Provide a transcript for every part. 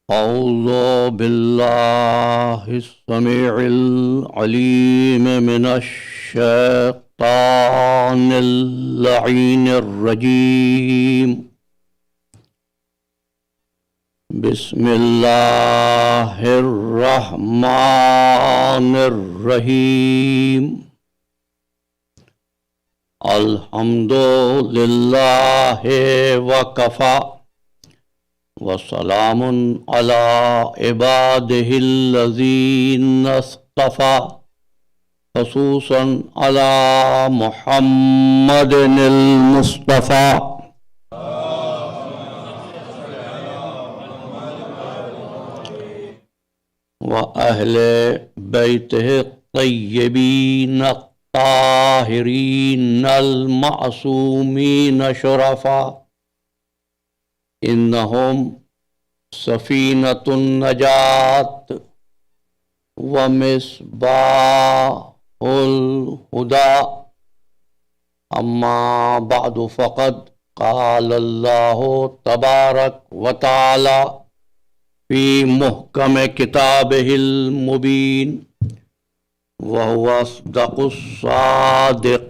أعوذ بالله السميع العليم من الشيطان اللعين الرجيم. بسم الله الرحمن الرحيم. الحمد لله وكفى وسلام على عباده الذين اصطفى خصوصا على محمد المصطفى وأهل بيته الطيبين الطاهرين المعصومين شرفا. إنهم سفينة النجاة ومصباح الهدى. أما بعد فقد قال الله تبارك وتعالى في محكم كتابه المبين وهو أصدق الصادقين.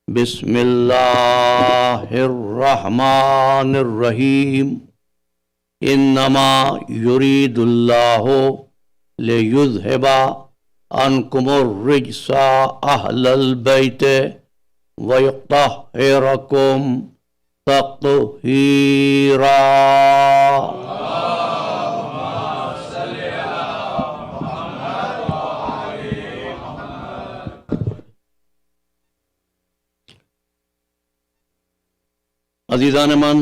بسم الله الرحمن الرحيم. إنما يريد الله ليذهب عنكم الرجس أهل البيت ويطهركم تطهيرا. عزیزان من،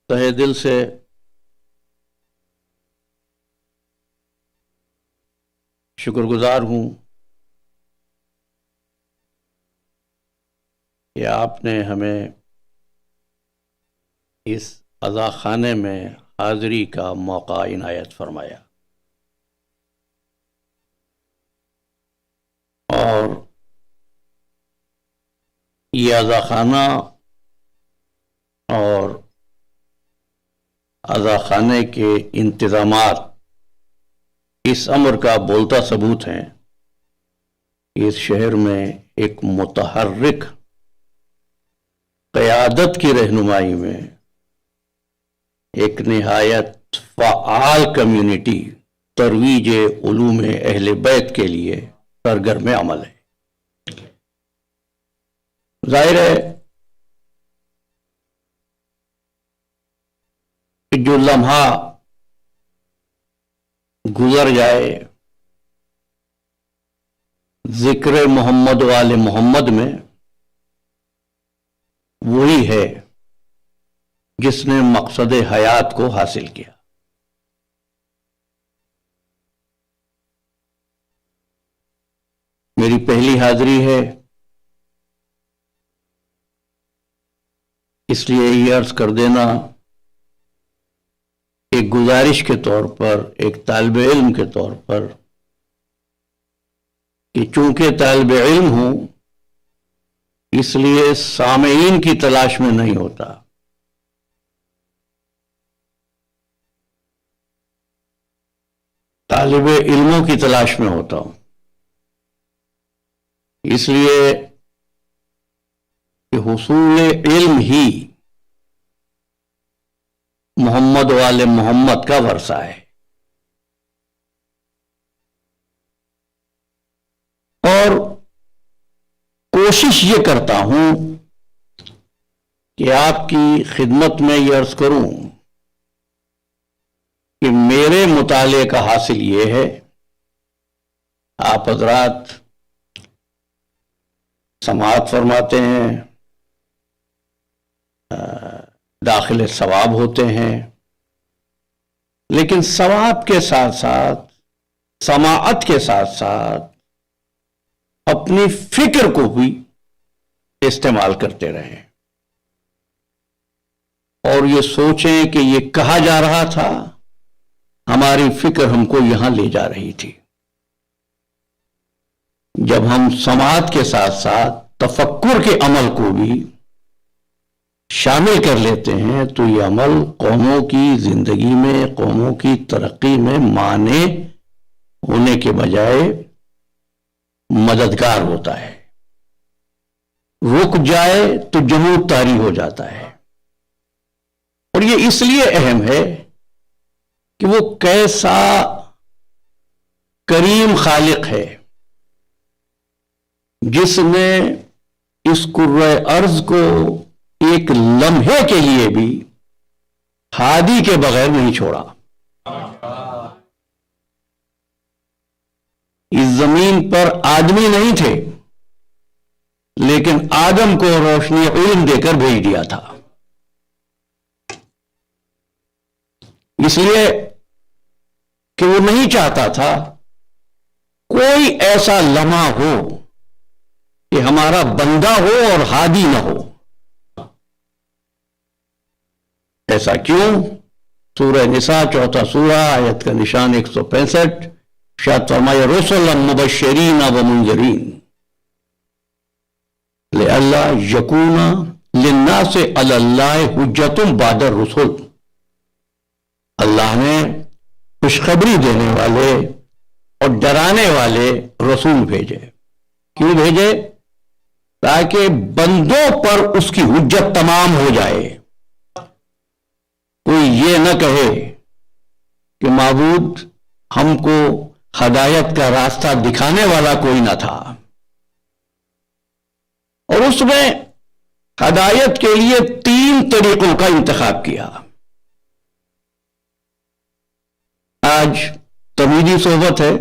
تہہ دل سے شکر گزار ہوں کہ آپ نے ہمیں اس عزاخانے میں حاضری کا موقع عنایت فرمایا، اور یہ عزاخانہ اور عزاخانے کے انتظامات اس امر کا بولتا ثبوت ہیں کہ اس شہر میں ایک متحرک قیادت کی رہنمائی میں ایک نہایت فعال کمیونٹی ترویج علوم اہل بیت کے لیے سرگرم عمل ہے۔ ظاہر ہے کہ جو لمحہ گزر جائے ذکر محمد والے محمد میں، وہی ہے جس نے مقصد حیات کو حاصل کیا۔ میری پہلی حاضری ہے، اس لیے یہ عرض کر دینا ایک گزارش کے طور پر، ایک طالب علم کے طور پر، کہ چونکہ طالب علم ہوں اس لیے سامعین کی تلاش میں نہیں ہوتا، طالب علموں کی تلاش میں ہوتا ہوں۔ اس لیے کہ حصول علم ہی محمد والے محمد کا ورثہ ہے، اور کوشش یہ کرتا ہوں کہ آپ کی خدمت میں یہ عرض کروں کہ میرے مطالعے کا حاصل یہ ہے، آپ حضرات سماعت فرماتے ہیں، داخل ثواب ہوتے ہیں، لیکن ثواب کے ساتھ ساتھ، سماعت کے ساتھ ساتھ اپنی فکر کو بھی استعمال کرتے رہیں، اور یہ سوچیں کہ یہ کہا جا رہا تھا، ہماری فکر ہم کو یہاں لے جا رہی تھی۔ جب ہم سماعت کے ساتھ ساتھ تفکر کے عمل کو بھی شامل کر لیتے ہیں تو یہ عمل قوموں کی زندگی میں، قوموں کی ترقی میں مانع ہونے کے بجائے مددگار ہوتا ہے. رک جائے تو جمود طاری ہو جاتا ہے. اور یہ اس لیے اہم ہے کہ وہ کیسا کریم خالق ہے جس نے اس کرۂ ارض کو ایک لمحے کے لیے بھی ہادی کے بغیر نہیں چھوڑا. اس زمین پر آدمی نہیں تھے لیکن آدم کو روشنی علم دے کر بھیج دیا تھا. اس لیے کہ وہ نہیں چاہتا تھا کوئی ایسا لمحہ ہو کہ ہمارا بندہ ہو اور ہادی نہ ہو. ایسا کیوں؟ سورہ نساء 4 سورہ آیت کا نشان 165 شاید فرمایا رسلا مبشرین و منذرین لئلا یکون للناس علی اللہ حجت بعد الرسل. اللہ نے خوشخبری دینے والے اور ڈرانے والے رسول بھیجے. کیوں بھیجے؟ تاکہ بندوں پر اس کی حجت تمام ہو جائے. کوئی یہ نہ کہے کہ معبود ہم کو ہدایت کا راستہ دکھانے والا کوئی نہ تھا. اور اس میں ہدایت کے لیے 3 طریقوں کا انتخاب کیا. آج تمہیدی صحبت ہے،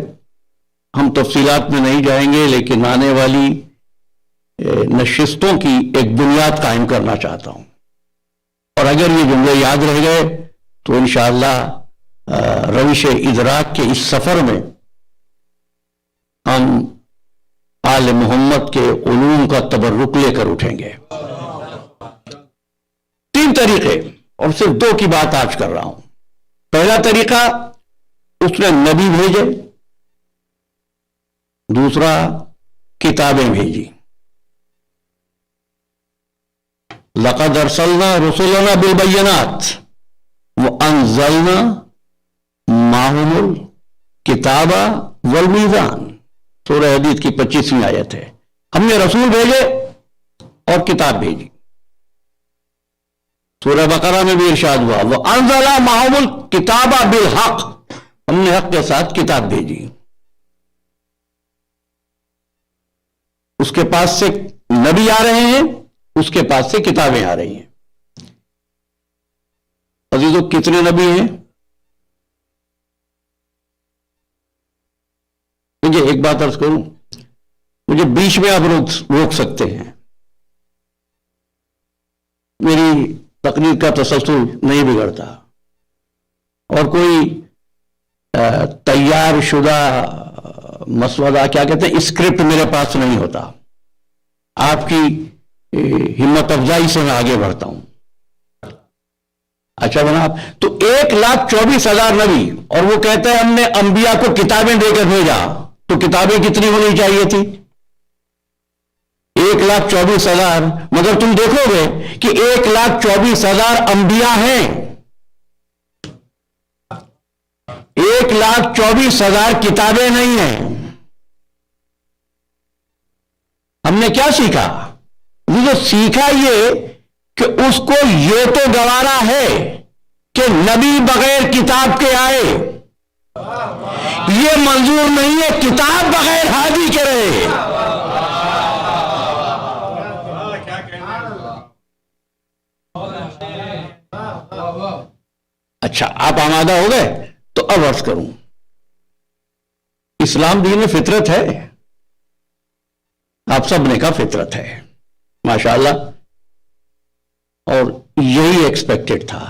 ہم تفصیلات میں نہیں جائیں گے، لیکن آنے والی نشستوں کی ایک بنیاد قائم کرنا چاہتا ہوں. اور اگر یہ جملے یاد رہ گئے تو انشاءاللہ روش ادراک کے اس سفر میں ہم آل محمد کے علوم کا تبرک لے کر اٹھیں گے. 3 طریقے، اور صرف 2 کی بات آج کر رہا ہوں. پہلا طریقہ، اس نے نبی بھیجے. دوسرا، کتابیں بھیجی. لقد ارسلنا رسلنا بالبینات وانزلنا معهم الکتاب والمیزان. سورہ حدید کی 25ویں آیت ہے. ہم نے رسول بھیجے اور کتاب بھیجی. سورہ بقرہ میں بھی ارشاد ہوا وانزل معهم الکتاب بالحق، ہم نے حق کے ساتھ کتاب بھیجی. اس کے پاس سے نبی آ رہے ہیں، اس کے پاس سے کتابیں آ رہی ہیں. عزیزو، کتنے نبی ہیں؟ مجھے ایک بات عرض کروں، مجھے بیچ میں آپ روک سکتے ہیں. میری تقریر کا تسلسل نہیں بگڑتا اور کوئی تیار شدہ مسودہ، کیا کہتے ہیں، اسکرپٹ میرے پاس نہیں ہوتا. آپ کی ہمت افزائی سے میں آگے بڑھتا ہوں. اچھا جناب، تو 1,24,000 نبی، اور وہ کہتے ہیں ہم نے انبیاء کو کتابیں دے کر بھیجا، تو کتابیں کتنی ہونی چاہیے تھی؟ 1,24,000. مگر تم دیکھو گے کہ 1,24,000 انبیاء ہیں، 1,24,000 کتابیں نہیں ہیں. ہم نے کیا سیکھا؟ جو سیکھا یہ کہ اس کو یہ تو گوارا ہے کہ نبی بغیر کتاب کے آئے، یہ منظور نہیں ہے کتاب بغیر ہادی کے رہے. اچھا، آپ آمادہ ہو گئے تو اب عرض کروں. اسلام دین فطرت ہے، آپ سب نے کہا فطرت ہے، ماشاءاللہ، اور یہی ایکسپیکٹڈ تھا.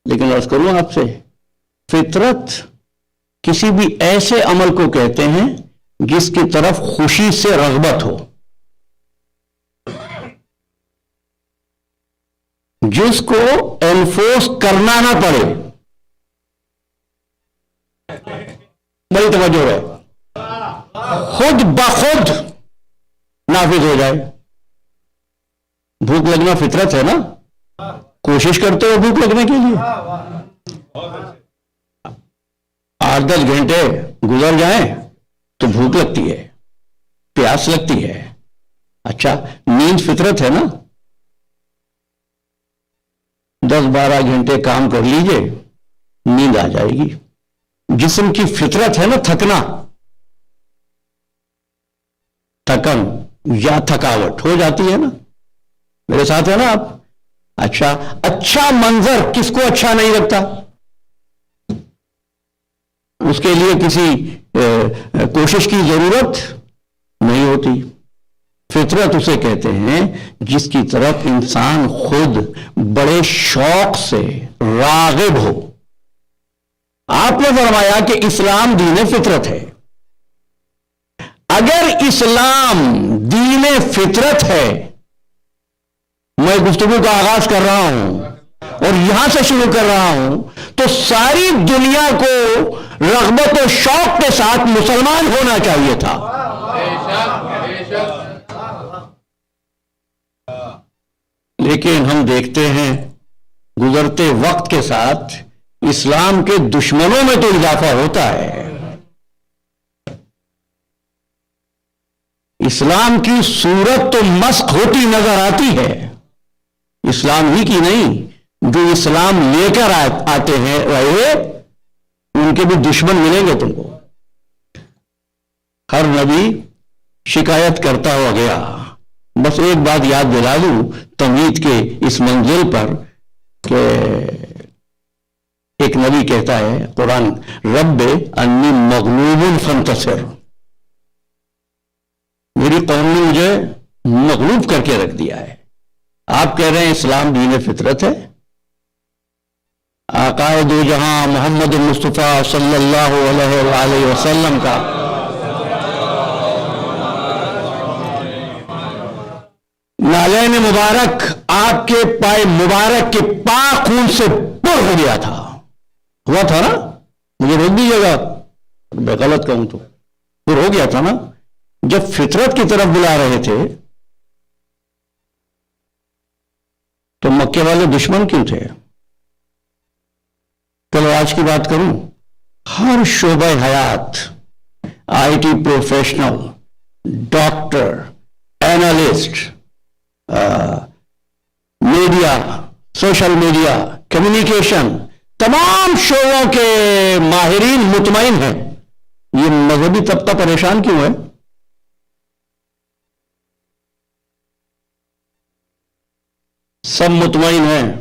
لیکن عرض کروں آپ سے، فطرت کسی بھی ایسے عمل کو کہتے ہیں جس کی طرف خوشی سے رغبت ہو، جس کو انفورس کرنا نہ پڑے. بڑی توجہ ہے، خود بخود نافذ ہو جائے. بھوک بھوک لگنا فطرت ہے نا؟ کوشش کرتے ہو بھوک لگنے کے لیے؟ 8-10 گھنٹے گزر جائیں تو بھوک لگتی ہے، پیاس لگتی ہے. اچھا نیند فطرت ہے نا؟ 10-12 گھنٹے کام کر لیجئے، نیند آ جائے گی. جسم کی فطرت ہے نا تھکنا، تھکن یا تھکاوٹ ہو جاتی ہے نا. میرے ساتھ ہے نا آپ؟ اچھا منظر کس کو اچھا نہیں لگتا؟ اس کے لیے کسی کوشش کی ضرورت نہیں ہوتی. فطرت اسے کہتے ہیں جس کی طرف انسان خود بڑے شوق سے راغب ہو. آپ نے فرمایا کہ اسلام دین فطرت ہے. اگر اسلام دین فطرت ہے، میں گفتگو کا آغاز کر رہا ہوں اور یہاں سے شروع کر رہا ہوں، تو ساری دنیا کو رغبت و شوق کے ساتھ مسلمان ہونا چاہیے تھا. لیکن ہم دیکھتے ہیں گزرتے وقت کے ساتھ اسلام کے دشمنوں میں تو اضافہ ہوتا ہے. اسلام کی صورت تو مسخ ہوتی نظر آتی ہے. اسلام ہی کی نہیں، جو اسلام لے کر آتے ہیں رہے ان کے بھی دشمن ملیں گے تم کو. ہر نبی شکایت کرتا ہوا گیا. بس ایک بات یاد دلا دوں تمہید کے اس منزل پر کہ ایک نبی کہتا ہے قرآن، رب انی مغلوب فانتصر، میری قوم نے مجھے مغلوب کر کے رکھ دیا ہے. آپ کہہ رہے ہیں اسلام دین فطرت ہے. آقا دو جہاں محمد مصطفیٰ صلی اللہ علیہ وآلہ وسلم کا نالین مبارک آپ کے پائے مبارک کے پاک خون سے پر ہو گیا تھا. ہوا تھا نا؟ مجھے روک دیجیے گا میں غلط کہوں تو. پر ہو گیا تھا نا؟ جب فطرت کی طرف بلا رہے تھے تو مکے والے دشمن کیوں تھے؟ چلو آج کی بات کروں. ہر شعبہ حیات، I T professional, doctor, analyst, media, social media, communication, تمام شعبوں کے ماہرین مطمئن ہیں. یہ مذہبی طبقہ پریشان کیوں ہے؟ سب مطمئن ہیں.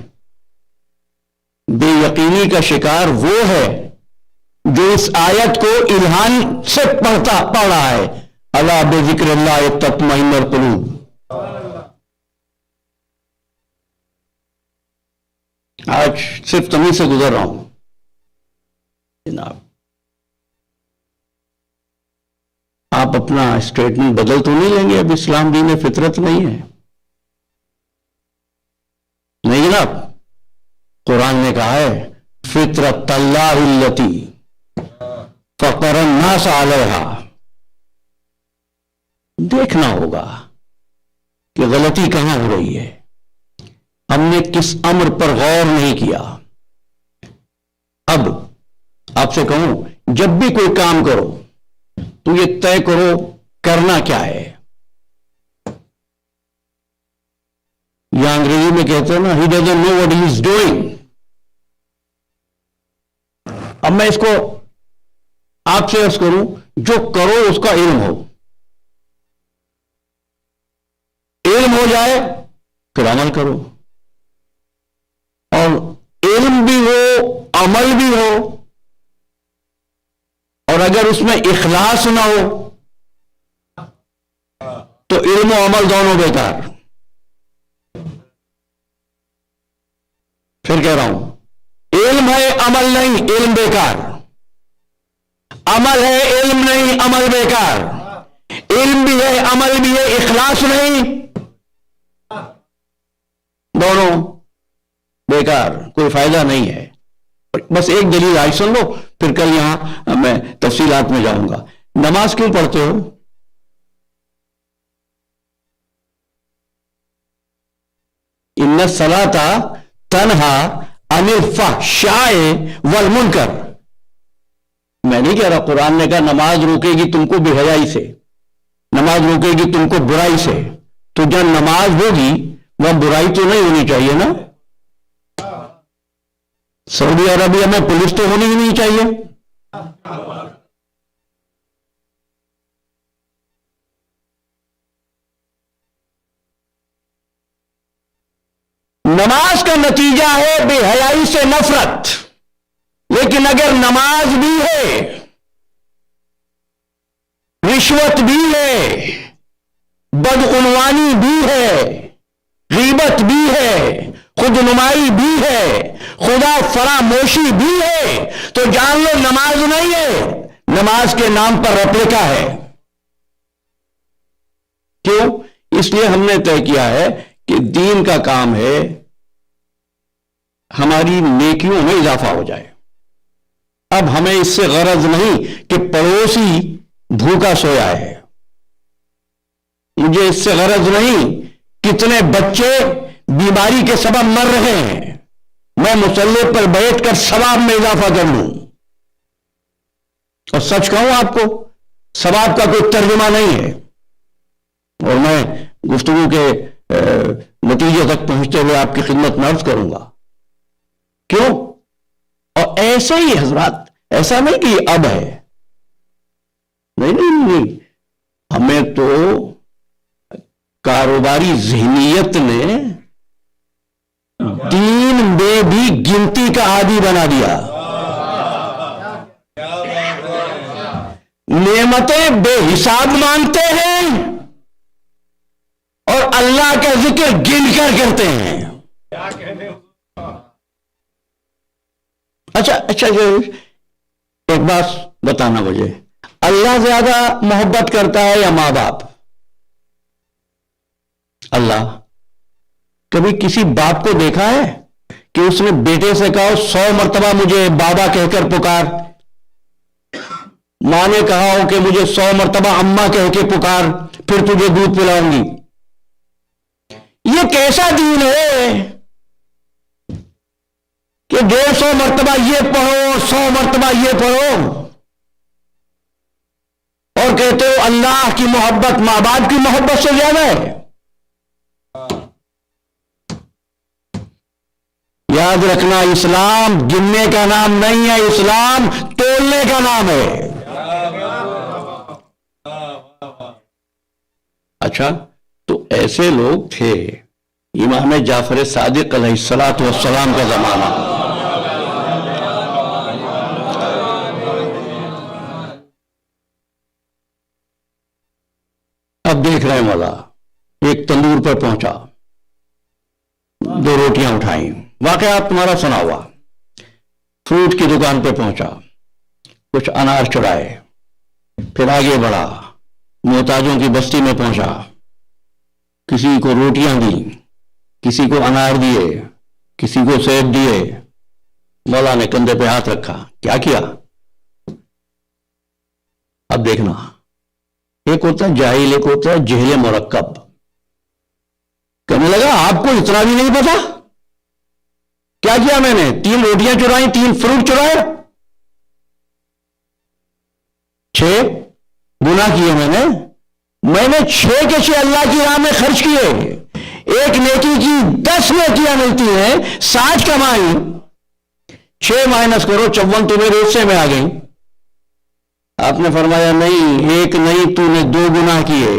بے یقینی کا شکار وہ ہے جو اس آیت کو الہام سے پڑھ رہا ہے، الا بذکر اللہ تطمئن القلوب. آج صرف تمہیں سے گزر رہا ہوں جناب. آپ اپنا اسٹیٹمنٹ بدل تو نہیں لیں گے؟ اب اسلام دین فطرت نہیں ہے. نہیں جناب، قرآن نے کہا ہے فطرت اللہ التی فطر الناس علیہا. دیکھنا ہوگا کہ غلطی کہاں ہو رہی ہے. ہم نے کس امر پر غور نہیں کیا. اب آپ سے کہوں جب بھی کوئی کام کرو تو یہ طے کرو کرنا کیا ہے. یا انگریزی میں کہتے ہیں نا he doesn't know what he is doing. اب میں اس کو آپ سے عرض کروں، جو کرو اس کا علم ہو. علم ہو جائے پھر عمل کرو، اور علم بھی ہو عمل بھی ہو، اور اگر اس میں اخلاص نہ ہو تو علم و عمل دونوں بیکار. پھر کہہ رہا ہوں، علم ہے عمل نہیں، علم بیکار. عمل ہے علم نہیں، عمل بیکار. علم بھی ہے عمل بھی ہے، اخلاص نہیں، دونوں بیکار، کوئی فائدہ نہیں ہے. بس ایک دلیل آج سن لو، پھر کل یہاں میں تفصیلات میں جاؤں گا. نماز کیوں پڑھتے ہو؟ الصلاۃ تنہا عن الفحشاء والمنکر. میں نہیں کہہ رہا، قرآن نے کہا نماز روکے گی تم کو بے حیائی سے، نماز روکے گی تم کو برائی سے. تو جب نماز ہوگی وہاں برائی تو نہیں ہونی چاہیے نا. سعودی عربیہ میں پولیس تو ہونی ہی نہیں چاہیے. نماز کا نتیجہ ہے بے حیائی سے نفرت. لیکن اگر نماز بھی ہے، رشوت بھی ہے، بدعنوانی بھی ہے، غیبت بھی ہے، خود نمائی بھی ہے، خدا فراموشی بھی ہے، تو جان لو نماز نہیں ہے، نماز کے نام پر ریپلیکا ہے. کیوں؟ اس لیے ہم نے طے کیا ہے کہ دین کا کام ہے ہماری نیکیوں میں اضافہ ہو جائے. اب ہمیں اس سے غرض نہیں کہ پڑوسی بھوکا سویا ہے، مجھے اس سے غرض نہیں کتنے بچے بیماری کے سبب مر رہے ہیں، میں مصلی پر بیٹھ کر ثواب میں اضافہ کر لوں. اور سچ کہوں آپ کو، ثواب کا کوئی ترجمہ نہیں ہے. اور میں گفتگو کے نتیجے تک پہنچتے ہوئے آپ کی خدمت میں عرض کروں گا. کیوں؟ اور ایسے ہی حضرات، ایسا نہیں کہ یہ اب ہے، نہیں، ہمیں تو کاروباری ذہنیت نے دین میں بھی گنتی کا عادی بنا دیا. نعمتیں بے حساب مانگتے ہیں اور اللہ کا ذکر گن کر کرتے ہیں. اچھا ایک بات بتانا مجھے، اللہ زیادہ محبت کرتا ہے یا ماں باپ؟ اللہ. کبھی کسی باپ کو دیکھا ہے کہ اس نے بیٹے سے کہا 100 مرتبہ مجھے بابا کہہ کر پکار؟ ماں نے کہا ہو کہ مجھے 100 مرتبہ اماں کہہ کے پکار، پھر تجھے دودھ پلاؤں گی. یہ کیسا دین ہے کہ 200 مرتبہ یہ پڑھو، 100 مرتبہ یہ پڑھو، اور کہتے ہو اللہ کی محبت ماں باپ کی محبت سے زیادہ ہے. یاد رکھنا، اسلام گننے کا نام نہیں ہے، اسلام تولنے کا نام ہے. اچھا، تو ایسے لوگ تھے امام جعفر صادق علیہ الصلوۃ والسلام کا زمانہ. اب دیکھ رہے ہیں مولا، ایک تندور پر پہنچا، 2 روٹیاں اٹھائیں، واقعات تمہارا سنا ہوا. فروٹ کی دکان پہ پہنچا، کچھ انار چرائے، پھر آگے بڑھا، محتاجوں کی بستی میں پہنچا، کسی کو روٹیاں دی، کسی کو انار دیے، کسی کو سیب دیے. مولا نے کندھے پہ ہاتھ رکھا، کیا کیا؟ اب دیکھنا، ایک ہوتا ہے جاہل، ایک ہوتا ہے جہل مرکب. کہنے لگا آپ کو اتنا بھی نہیں پتا؟ کیا کیا میں نے؟ 3 روٹیاں چرائیں، 3 فروٹ چرائے، 6 گناہ کیے میں نے 6 کے 6 اللہ کی راہ میں خرچ کیے. ایک نیکی کی 10 نیکیاں ملتی ہیں، 60 کمائی، 6 مائنس کرو، 54 تو میرے حصے میں آ گئی. آپ نے فرمایا نہیں، 1 نہیں، تو نے 2 گناہ کیے.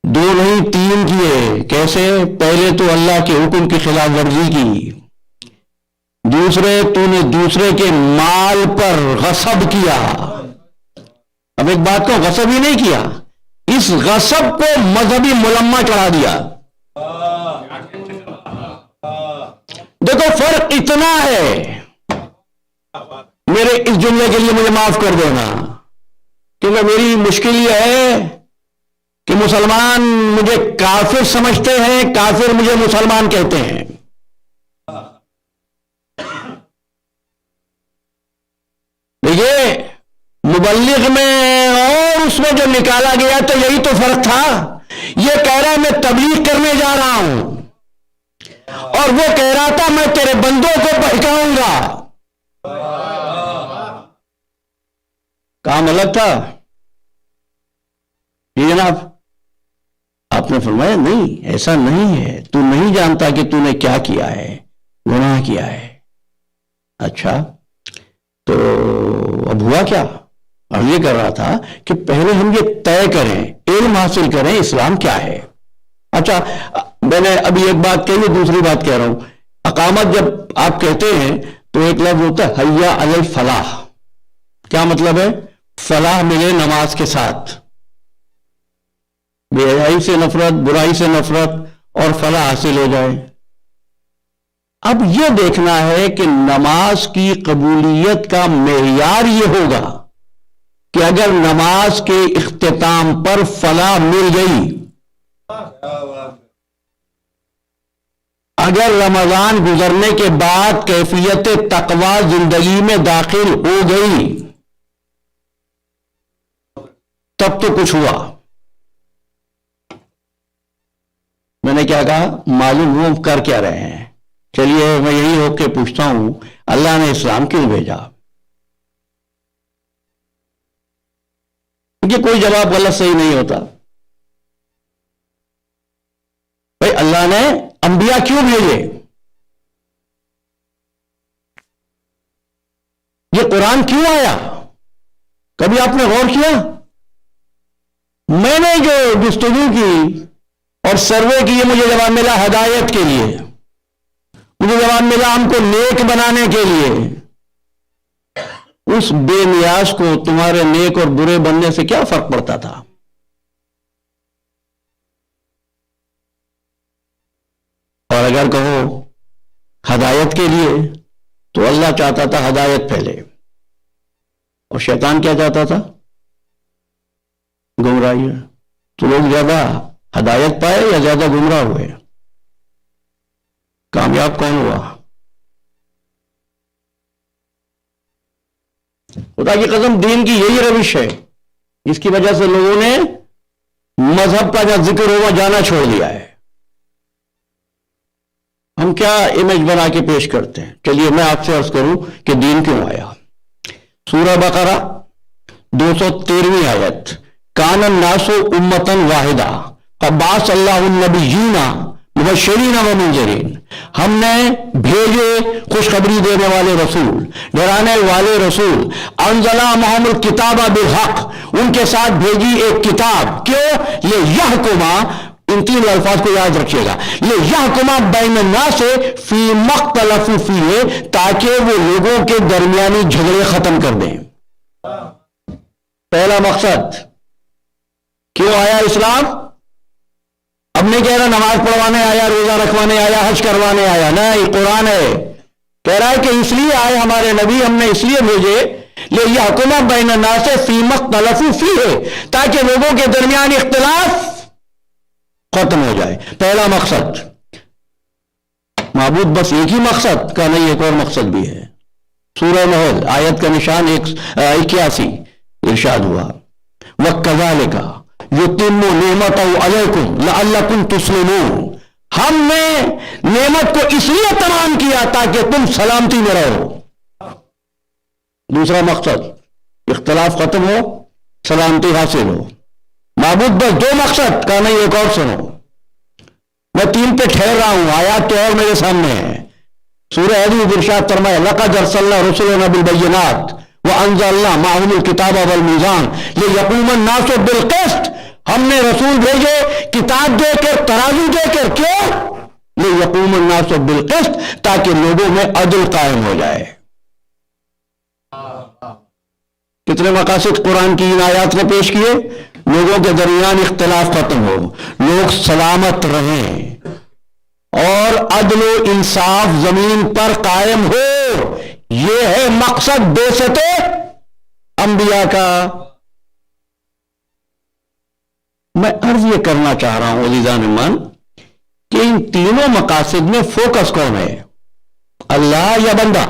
2 نہیں 3 کیے. کیسے؟ پہلے تو اللہ کے حکم کی خلاف ورزی کی، دوسرے تو نے دوسرے کے مال پر غصب کیا. اب ایک بات کو، غصب ہی نہیں کیا، اس غصب کو مذہبی ملمہ چڑھا دیا. دیکھو فرق اتنا ہے. میرے اس جملے کے لیے مجھے معاف کر دینا، کیونکہ میری مشکل یہ ہے کہ مسلمان مجھے کافر سمجھتے ہیں، کافر مجھے مسلمان کہتے ہیں. دیکھیے، مبلغ میں اور اس میں جو نکالا گیا تو یہی تو فرق تھا. یہ کہہ رہا ہے میں تبلیغ کرنے جا رہا ہوں، اور وہ کہہ رہا تھا میں تیرے بندوں کو بہکاؤں گا. کام الگ تھا. یہ جناب آپ نے فرمایا نہیں، ایسا نہیں ہے، تو نہیں جانتا کہ تو نے کیا کیا ہے، گناہ کیا ہے. اچھا تو اب ہوا کیا؟ اور یہ کر رہا تھا کہ پہلے ہم یہ طے کریں، علم حاصل کریں اسلام کیا ہے. اچھا میں نے ابھی ایک بات کہی، دوسری بات کہہ رہا ہوں. اقامت جب آپ کہتے ہیں تو ایک لفظ ہوتا ہے حیا علی الفلاح. کیا مطلب ہے؟ فلاح ملے نماز کے ساتھ، بے حیائی سے نفرت، برائی سے نفرت، اور فلاح حاصل ہو جائے. اب یہ دیکھنا ہے کہ نماز کی قبولیت کا معیار یہ ہوگا کہ اگر نماز کے اختتام پر فلاح مل گئی، اگر رمضان گزرنے کے بعد کیفیت تقوی زندگی میں داخل ہو گئی، تب تو کچھ ہوا. میں نے کیا کہا؟ معلوم ہو کر کیا رہے ہیں. چلیے میں یہی ہو کے پوچھتا ہوں، اللہ نے اسلام کیوں بھیجا؟ کیونکہ کوئی جواب غلط صحیح نہیں ہوتا. بھائی اللہ نے انبیاء کیوں بھیجے؟ یہ قرآن کیوں آیا؟ کبھی آپ نے غور کیا؟ میں نے جو گفتگو کی اور سروے کی، یہ مجھے جواب ملا ہدایت کے لیے، مجھے جواب ملا ہم کو نیک بنانے کے لیے. اس بے نیاز کو تمہارے نیک اور برے بننے سے کیا فرق پڑتا تھا؟ اور اگر کہو ہدایت کے لیے، تو اللہ چاہتا تھا ہدایت پہلے، اور شیطان کیا چاہتا تھا؟ گمراہی. تو لوگ زیادہ ہدایت پائے یا زیادہ گمراہ ہوئے؟ کامیاب کون ہوا؟ خدا کی قسم دین کی یہی روش ہے جس کی وجہ سے لوگوں نے مذہب کا جہاں ذکر ہوا جانا چھوڑ دیا ہے. ہم کیا امیج بنا کے پیش کرتے ہیں؟ چلیے میں آپ سے عرض کروں کہ دین کیوں آیا. سورہ بقرہ 213 آیت، کان الناس امتا واحدہ فبعث اللہ النبیین مبشرین و منذرین. ہم نے بھیجے خوشخبری دینے والے رسول، ڈرانے والے رسول. انزل معہم الکتاب بالحق، ان کے ساتھ بھیجی ایک کتاب. کیوں؟ لیحکم، ان تین الفاظ کو یاد رکھیے گا، لیحکم بین الناس فی ما اختلفوا فیہ، تاکہ وہ لوگوں کے درمیانی جھگڑے ختم کر دیں. پہلا مقصد کیوں آیا اسلام؟ اب نہیں کہہ رہا نماز پڑھوانے آیا، روزہ رکھوانے آیا، حج کروانے آیا، نہیں. قرآن ہے کہہ رہا ہے کہ اس لیے آئے ہمارے نبی، ہم نے اس لیے بھیجے لیحکم بین الناس فی ما اختلفوا فیہ، تاکہ لوگوں کے درمیان اختلاف ختم ہو جائے. پہلا مقصد. معبود بس ایک ہی مقصد کا نہیں، ایک اور مقصد بھی ہے. سورہ نحل آیت کا نشان 81 ارشاد ہوا، وَكَذَلِكَ يُتِمُّ نِعْمَتَهُ عَلَيْكُمْ لَعَلَّكُمْ تُسْلِمُونَ. ہم نے نعمت کو اس لیے تمام کیا تاکہ تم سلامتی میں رہو. دوسرا مقصد اختلاف ختم ہو، سلامتی حاصل ہو. معبود بس دو مقصد کا نہیں، ایک اور سنو. میں تین پہ ٹھہر رہا ہوں، آیات تو اور میرے سامنے ہے. سورہ حدید ارشاد فرمایا، لقد ارسلنا رسلنا بالبینات وانزلنا معهم الکتاب والمیزان لیقوم الناس بالقسط. ہم نے رسول بھیجے کتاب دے کر، ترازو دے کر. کیوں؟ لیقوم الناس بالقسط، تاکہ لوگوں میں عدل قائم ہو جائے. کتنے مقاصد قرآن کی ان آیات نے پیش کیے؟ لوگوں کے درمیان اختلاف ختم ہو، لوگ سلامت رہیں، اور عدل و انصاف زمین پر قائم ہو. یہ ہے مقصد بعثت انبیاء کا. میں عرض یہ کرنا چاہ رہا ہوں عزیزان من کہ ان تینوں مقاصد میں فوکس کون ہے؟ اللہ یا بندہ؟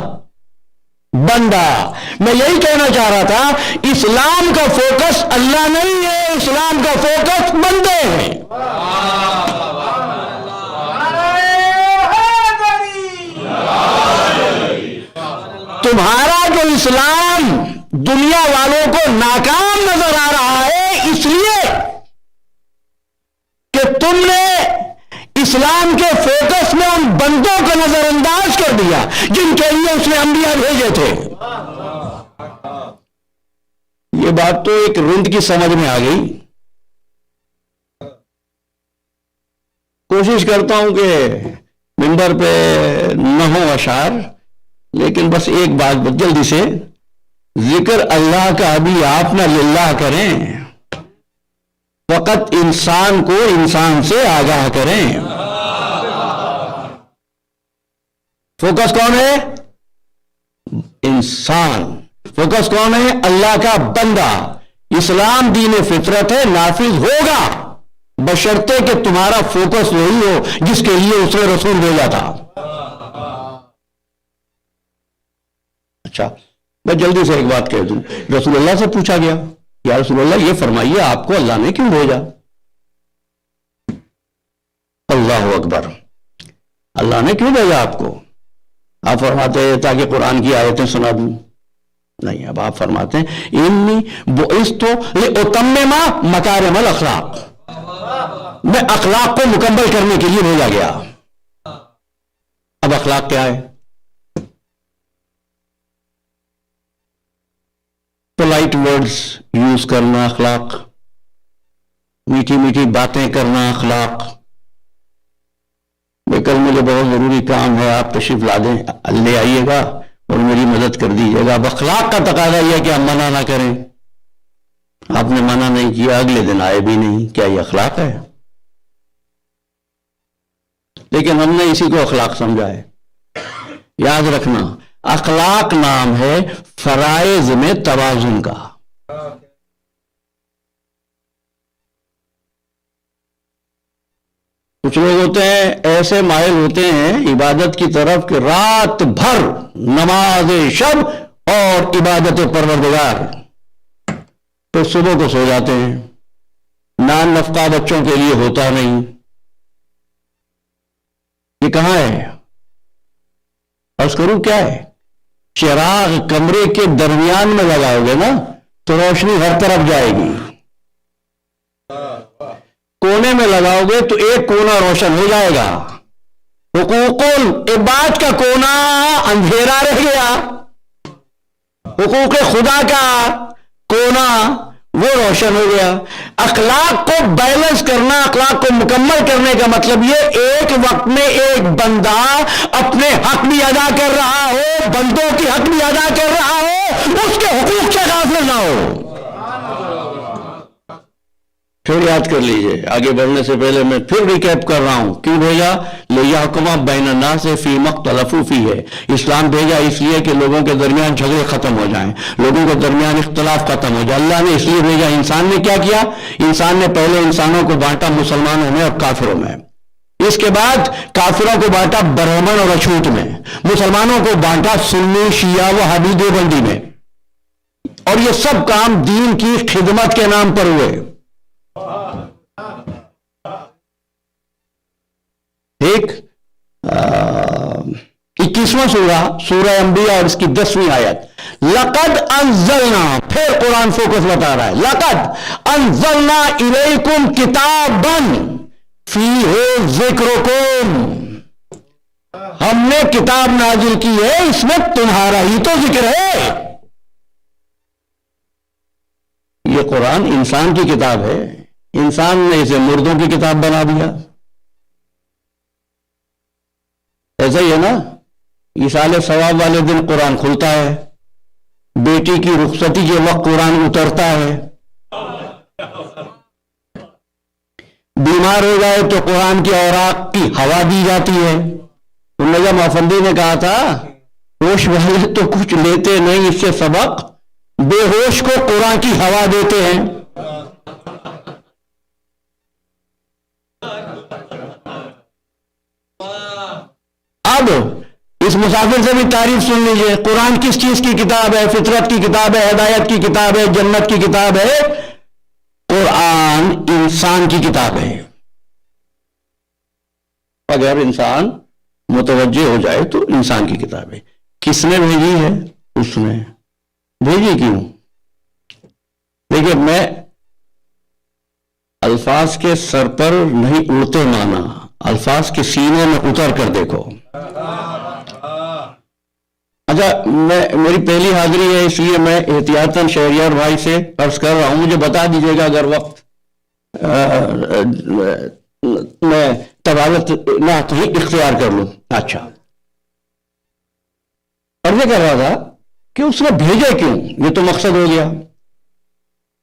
بندہ. میں یہی کہنا چاہ رہا تھا، اسلام کا فوکس اللہ نہیں ہے، اسلام کا فوکس بندے ہیں. تمہارا جو اسلام دنیا والوں کو ناکام نظر آ رہا ہے، اس لیے کہ تم نے اسلام کے فوکس میں ان بندوں کو نظر انداز کر دیا جن کے لیے اس نے انبیاء بھیجے تھے. یہ بات تو ایک رند کی سمجھ میں آ گئی. کوشش کرتا ہوں کہ منبر پہ نہ ہو اشعار، لیکن بس ایک بات جلدی سے، ذکر اللہ کا ابھی آپ نہ للہ کریں، فقط انسان کو انسان سے آگاہ کریں. فوکس کون ہے؟ انسان. فوکس کون ہے؟ اللہ کا بندہ. اسلام دین فطرت ہے، نافذ ہوگا بشرطے کہ تمہارا فوکس وہی ہو جس کے لیے اس نے رسول بھیجا تھا. اچھا، میں جلدی سے ایک بات کہہ دوں. رسول اللہ سے پوچھا گیا، یا رسول اللہ یہ فرمائیے آپ کو اللہ نے کیوں بھیجا؟ اللہ اکبر، اللہ نے کیوں بھیجا آپ کو؟ آپ فرماتے ہیں تاکہ قرآن کی آیتیں سنا دوں. نہیں، اب آپ فرماتے ہیں انی بعثت لاتمم مکارم الاخلاق، میں اخلاق کو مکمل کرنے کے لیے بھیجا گیا. اب اخلاق کیا ہے؟ پولائٹ ورڈز یوز کرنا اخلاق، میٹھی میٹھی باتیں کرنا اخلاق. کل مجھے بہت ضروری کام ہے، آپ تشریف لا دیں، لے آئیے گا اور میری مدد کر دیجیے گا. اب اخلاق کا تقاضا یہ ہے کہ آپ منع نہ کریں. آپ نے منع نہیں کیا، اگلے دن آئے بھی نہیں. کیا یہ اخلاق ہے؟ لیکن ہم نے اسی کو اخلاق سمجھا ہے. یاد رکھنا، اخلاق نام ہے فرائض میں توازن کا. کچھ لوگ ہوتے ہیں ایسے مائل ہوتے ہیں عبادت کی طرف کہ رات بھر نماز شب اور عبادت پروردگار، تو صبح کو سو جاتے ہیں. نان نفقہ بچوں کے لیے ہوتا نہیں. یہ کہاں ہے؟ عرض کروں کیا ہے؟ چراغ کمرے کے درمیان میں لگاؤ گے نا تو روشنی ہر طرف جائے گی. کونے میں لگاؤ گے تو ایک کونا روشن ہو جائے گا. حقوق العباد کا کونا اندھیرا رہ گیا، حقوق خدا کا کونا وہ روشن ہو گیا. اخلاق کو بیلنس کرنا، اخلاق کو مکمل کرنے کا مطلب یہ ایک وقت میں ایک بندہ اپنے حق بھی ادا کر رہا ہو، بندوں کی حق بھی ادا کر رہا ہو، اس کے حقوق سے غافل نہ ہو. پھر یاد کر لیجئے، آگے بڑھنے سے پہلے میں پھر ریکیپ کر رہا ہوں. کیوں بھیجا؟ لِيَحْكُمَ بَيْنَ النَّاسِ فِيمَا اخْتَلَفُوا فِيهِ. اسلام بھیجا اس لیے کہ لوگوں کے درمیان جھگڑے ختم ہو جائیں، لوگوں کے درمیان اختلاف ختم ہو جائے. اللہ نے اس لیے بھیجا. انسان نے کیا کیا؟ انسان نے پہلے انسانوں کو بانٹا مسلمانوں میں اور کافروں میں، اس کے بعد کافروں کو بانٹا برہمن اور اچھوت میں، مسلمانوں کو بانٹا سنی شیعہ وہابی دیوبندی میں. اور یہ سب کام دین کی خدمت کے نام پر ہوئے. ایک 21واں سورہ انبیاء اور اس کی 10ویں آیت، لقد انزلنا، پھر قرآن فوکس بتا رہا ہے، لقد انزلنا الیکم کتابا فیہ ذکرکم، ہم نے کتاب نازل کی ہے اس میں تمہارا ہی تو ذکر ہے. یہ قرآن انسان کی کتاب ہے، انسان نے اسے مردوں کی کتاب بنا دیا. ایسا ہی ہے نا، ایصال ثواب والے دن قرآن کھلتا ہے، بیٹی کی رخصتی کے وقت قرآن اترتا ہے، بیمار ہو جائے تو قرآن کی اوراق کی ہوا دی جاتی ہے. نجم افندی نے کہا تھا ہوش والے تو کچھ لیتے نہیں اس سے سبق، بے ہوش کو قرآن کی ہوا دیتے ہیں. اب اس مسافر سے بھی تعریف سن لیجئے. قرآن کس چیز کی کتاب ہے؟ فطرت کی کتاب ہے، ہدایت کی کتاب ہے، جنت کی کتاب ہے. قرآن انسان کی کتاب ہے. اگر انسان متوجہ ہو جائے تو انسان کی کتاب ہے. کس نے بھیجی ہے؟ اس نے. بھیجی کیوں؟ دیکھیے، میں الفاظ کے سر پر نہیں اڑتے مانا، الفاظ کے سینے میں اتر کر دیکھو. اچھا، میری پہلی حاضری ہے، اس لیے میں احتیاطاً شہریار بھائی سے عرض کر رہا ہوں، مجھے بتا دیجیے گا اگر وقت میں طوالت نہ کہیں اختیار کر لوں. اچھا، عرض کر رہا تھا کہ اس نے بھیجے کیوں؟ یہ تو مقصد ہو گیا،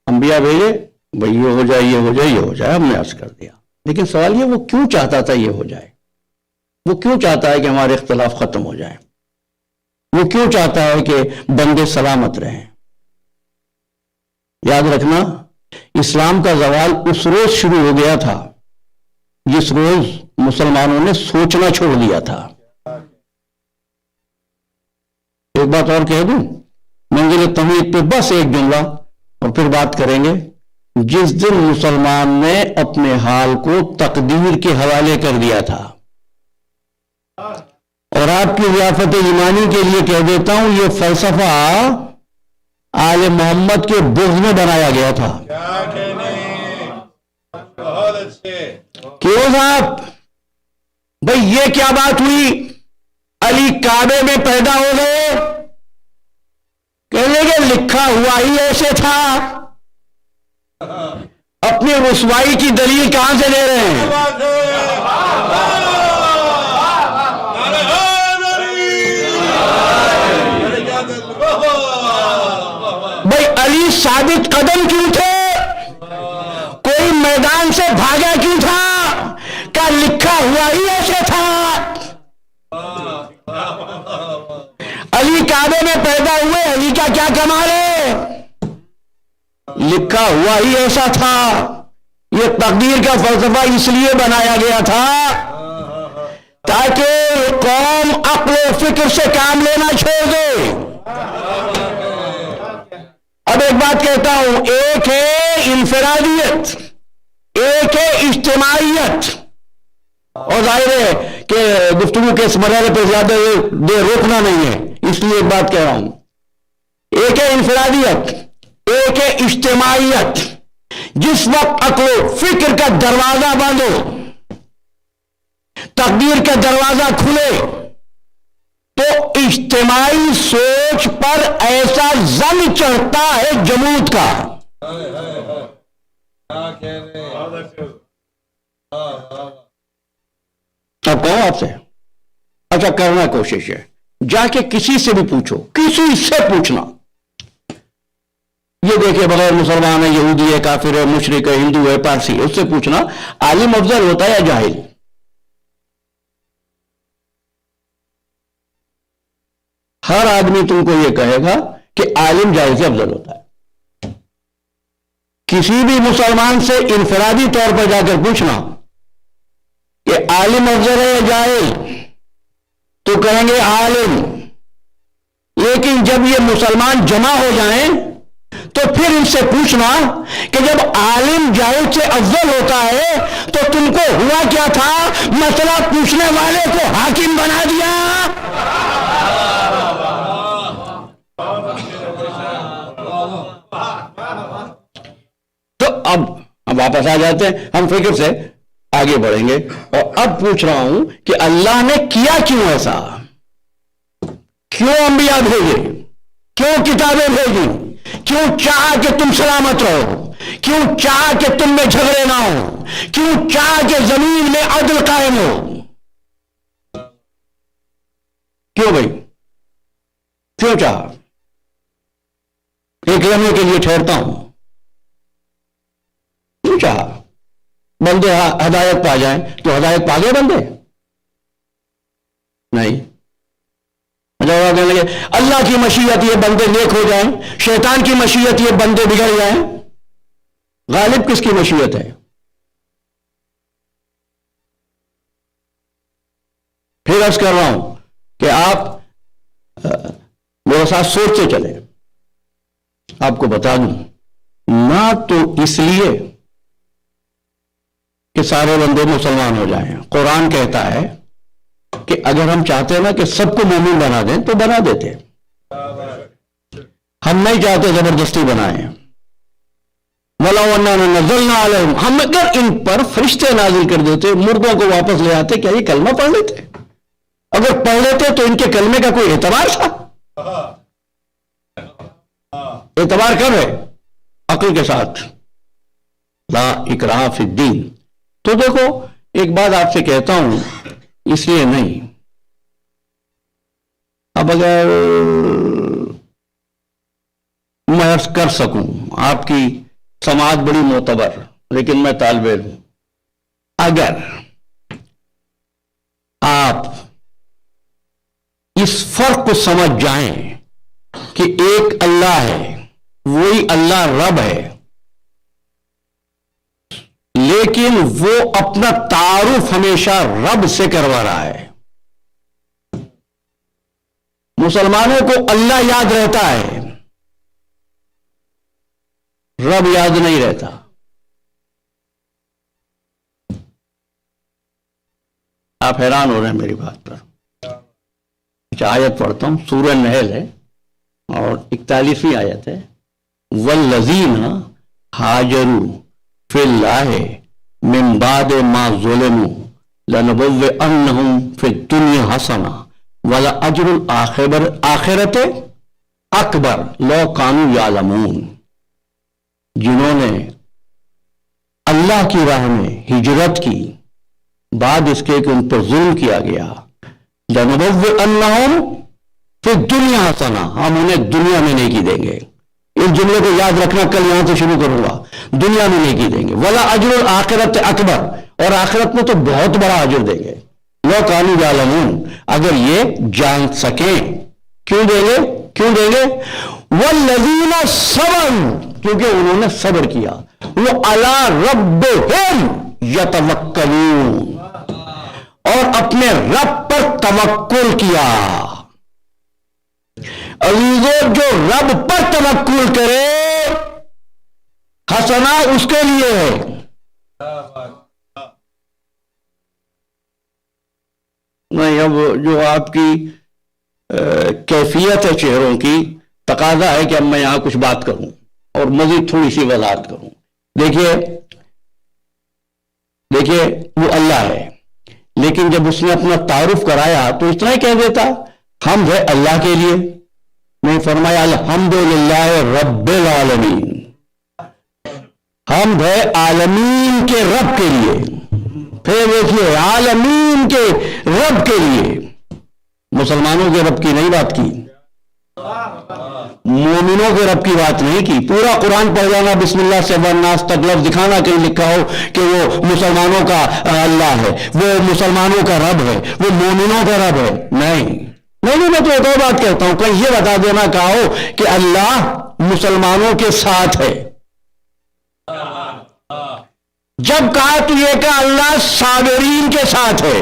انبیاء بھیجے، بھئی یہ ہو جائے، یہ ہو جائے، یہ ہو جائے، ہم نے عرض کر دیا. لیکن سوال یہ، وہ کیوں چاہتا تھا یہ ہو جائے؟ وہ کیوں چاہتا ہے کہ ہمارے اختلاف ختم ہو جائے؟ وہ کیوں چاہتا ہے کہ بندے سلامت رہیں؟ یاد رکھنا، اسلام کا زوال اس روز شروع ہو گیا تھا جس روز مسلمانوں نے سوچنا چھوڑ دیا تھا. ایک بات اور کہہ دوں منزل تمہید پہ، بس ایک جملہ اور پھر بات کریں گے. جس دن مسلمان نے اپنے حال کو تقدیر کے حوالے کر دیا تھا، اور آپ کی ضیافت ایمانی کے لیے کہہ دیتا ہوں، یہ فلسفہ آل محمد کے بغض میں بنایا گیا تھا. کیوں صاحب؟ بھئی یہ کیا بات ہوئی؟ علی کعبے میں پیدا ہو گئے، کہنے کہ لکھا ہوا ہی ایسے تھا. اپنی رسوائی کی دلیل کہاں سے لے رہے ہیں؟ بھئی علی ثابت قدم کیوں تھے؟ کوئی میدان سے بھاگا کیوں تھا؟ کہ لکھا ہوا ہی ایسے تھا. علی کعبے میں پیدا ہوئے، علی کا کیا کمال ہے؟ لکھا ہوا ہی ایسا تھا. یہ تقدیر کا فلسفہ اس لیے بنایا گیا تھا تاکہ قوم عقل و فکر سے کام لینا چھوڑ دے. اب ایک بات کہتا ہوں، ایک ہے انفرادیت، ایک ہے اجتماعیت. اور ظاہر ہے کہ گفتگو کے اس مرحلے پہ زیادہ دیر روکنا نہیں ہے، اس لیے ایک بات کہہ رہا ہوں. ایک ہے انفرادیت، ایک ہے اجتماعیت. جس وقت عقل و فکر کا دروازہ بند ہو، تقدیر کا دروازہ کھلے، تو اجتماعی سوچ پر ایسا زن چڑھتا ہے جمود کا. اب کہوں آپ سے، اچھا کرنا کوشش ہے، جا کے کسی سے بھی پوچھو، کسی سے پوچھنا، یہ دیکھے بغیر مسلمان ہے، یہودی ہے، کافر ہے، مشرک ہے، ہندو ہے، پارسی ہے، اس سے پوچھنا عالم افضل ہوتا ہے یا جاہل؟ ہر آدمی تم کو یہ کہے گا کہ عالم جاہل سے افضل ہوتا ہے. کسی بھی مسلمان سے انفرادی طور پر جا کر پوچھنا کہ عالم افضل ہے یا جاہل، تو کہیں گے عالم. لیکن جب یہ مسلمان جمع ہو جائیں تو پھر ان سے پوچھنا کہ جب عالم جاہل سے افضل ہوتا ہے تو تم کو ہوا کیا تھا؟ مسئلہ پوچھنے والے کو حاکم بنا دیا. تو اب واپس آ جاتے ہیں، ہم فکر سے آگے بڑھیں گے. اور اب پوچھ رہا ہوں کہ اللہ نے کیا کیوں ایسا؟ کیوں انبیاء بھیجے؟ کیوں کتابیں بھیجی؟ کیوں چاہا کہ تم سلامت رہو؟ کیوں چاہا کہ تم میں جھگڑے نہ ہو؟ کیوں چاہا کہ زمین میں عدل قائم ہو؟ کیوں بھائی؟ کیوں چاہا؟ ایک لمحے کے لیے ٹھہرتا ہوں. کیوں چاہا؟ بندے ہدایت پا جائیں تو ہدایت پا گئے بندے؟ نہیں. جواب دینے لگے اللہ کی مشیت یہ بندے نیک ہو جائیں، شیطان کی مشیت یہ بندے بگڑ جائیں. غالب کس کی مشیت ہے؟ پھر عرض کر رہا ہوں، کہ آپ میرے ساتھ سوچتے چلیں. آپ کو بتا دوں، نہ تو اس لیے کہ سارے بندے مسلمان ہو جائیں. قرآن کہتا ہے کہ اگر ہم چاہتے ہیں نا کہ سب کو مومن بنا دیں تو بنا دیتے. ہم نہیں چاہتے زبردستی بنائیں. وَلَوْ أَنَّا نَزَّلْنَا عَلَيْهِمْ، ہم اگر ان پر فرشتے نازل کر دیتے، مردوں کو واپس لے آتے، کیا یہ کلمہ پڑھ لیتے؟ اگر پڑھ لیتے تو ان کے کلمے کا کوئی اعتبار تھا؟ اعتبار کر رہے عقل کے ساتھ. لا اکراہ فی الدین. تو دیکھو ایک بات آپ سے کہتا ہوں، اس لیے نہیں. اب اگر میں عرض کر سکوں، آپ کی سماعت بڑی معتبر، لیکن میں طالب علم، اگر آپ اس فرق کو سمجھ جائیں کہ ایک اللہ ہے، وہی اللہ رب ہے، لیکن وہ اپنا تعارف ہمیشہ رب سے کروا رہا ہے. مسلمانوں کو اللہ یاد رہتا ہے، رب یاد نہیں رہتا. آپ حیران ہو رہے ہیں میری بات پر. اچھا آیت پڑھتا ہوں، سورہ نحل ہے اور 41ویں آیت ہے. والذین ہاجروا فی اللہ من بعد ما ظلموا لنبوئنہم فی الدنیا حسنہ ولأجر الآخرۃ اکبر لو کانوا یعلمون. جنہوں نے اللہ کی راہ میں ہجرت کی بعد اس کے کہ ان پر ظلم کیا گیا، لنبوئنہم فی الدنیا حسنہ، ہم انہیں دنیا میں نیکی دیں گے. اس جملے کو یاد رکھنا، کل یہاں سے شروع کروں گا. دنیا میں نیکی دیں گے. ولا اجر الآخرت اکبر، اور آخرت میں تو بہت بڑا اجر دیں گے. لو کانوا یعلمون، اگر یہ جان سکیں. کیوں دیں گے؟ کیوں دیں گے؟ والذین صبروا، کیونکہ انہوں نے صبر کیا. وہ علی ربہم یتوکلون، اور اپنے رب پر توکل کیا. عزیزو، جو رب پر توکل کرے حسنہ اس کے لیے ہے. نہیں، اب جو آپ کی کیفیت ہے چہروں کی، تقاضا ہے کہ اب میں یہاں کچھ بات کروں اور مزید تھوڑی سی وضاحت کروں. دیکھیے وہ اللہ ہے، لیکن جب اس نے اپنا تعارف کرایا تو اتنا ہی کہہ دیتا حمد ہے اللہ کے لیے. میں فرمایا الحمدللہ رب العالمین، حمد ہے عالمین کے رب کے لیے. پھر دیکھیے عالمین کے رب کے لیے، مسلمانوں کے رب کی نہیں بات کی، مومنوں کے رب کی بات نہیں کی. پورا قرآن پڑھ جانا بسم اللہ سے والناس تک، لفظ دکھانا کہیں لکھا ہو کہ وہ مسلمانوں کا اللہ ہے، وہ مسلمانوں کا رب ہے، وہ مومنوں کا رب ہے. نہیں، میں تو ایک اور بات کہتا ہوں، کہیں یہ بتا دینا کہا ہو کہ اللہ مسلمانوں کے ساتھ ہے. جب کہا تو یہ کہ اللہ صابرین کے ساتھ ہے.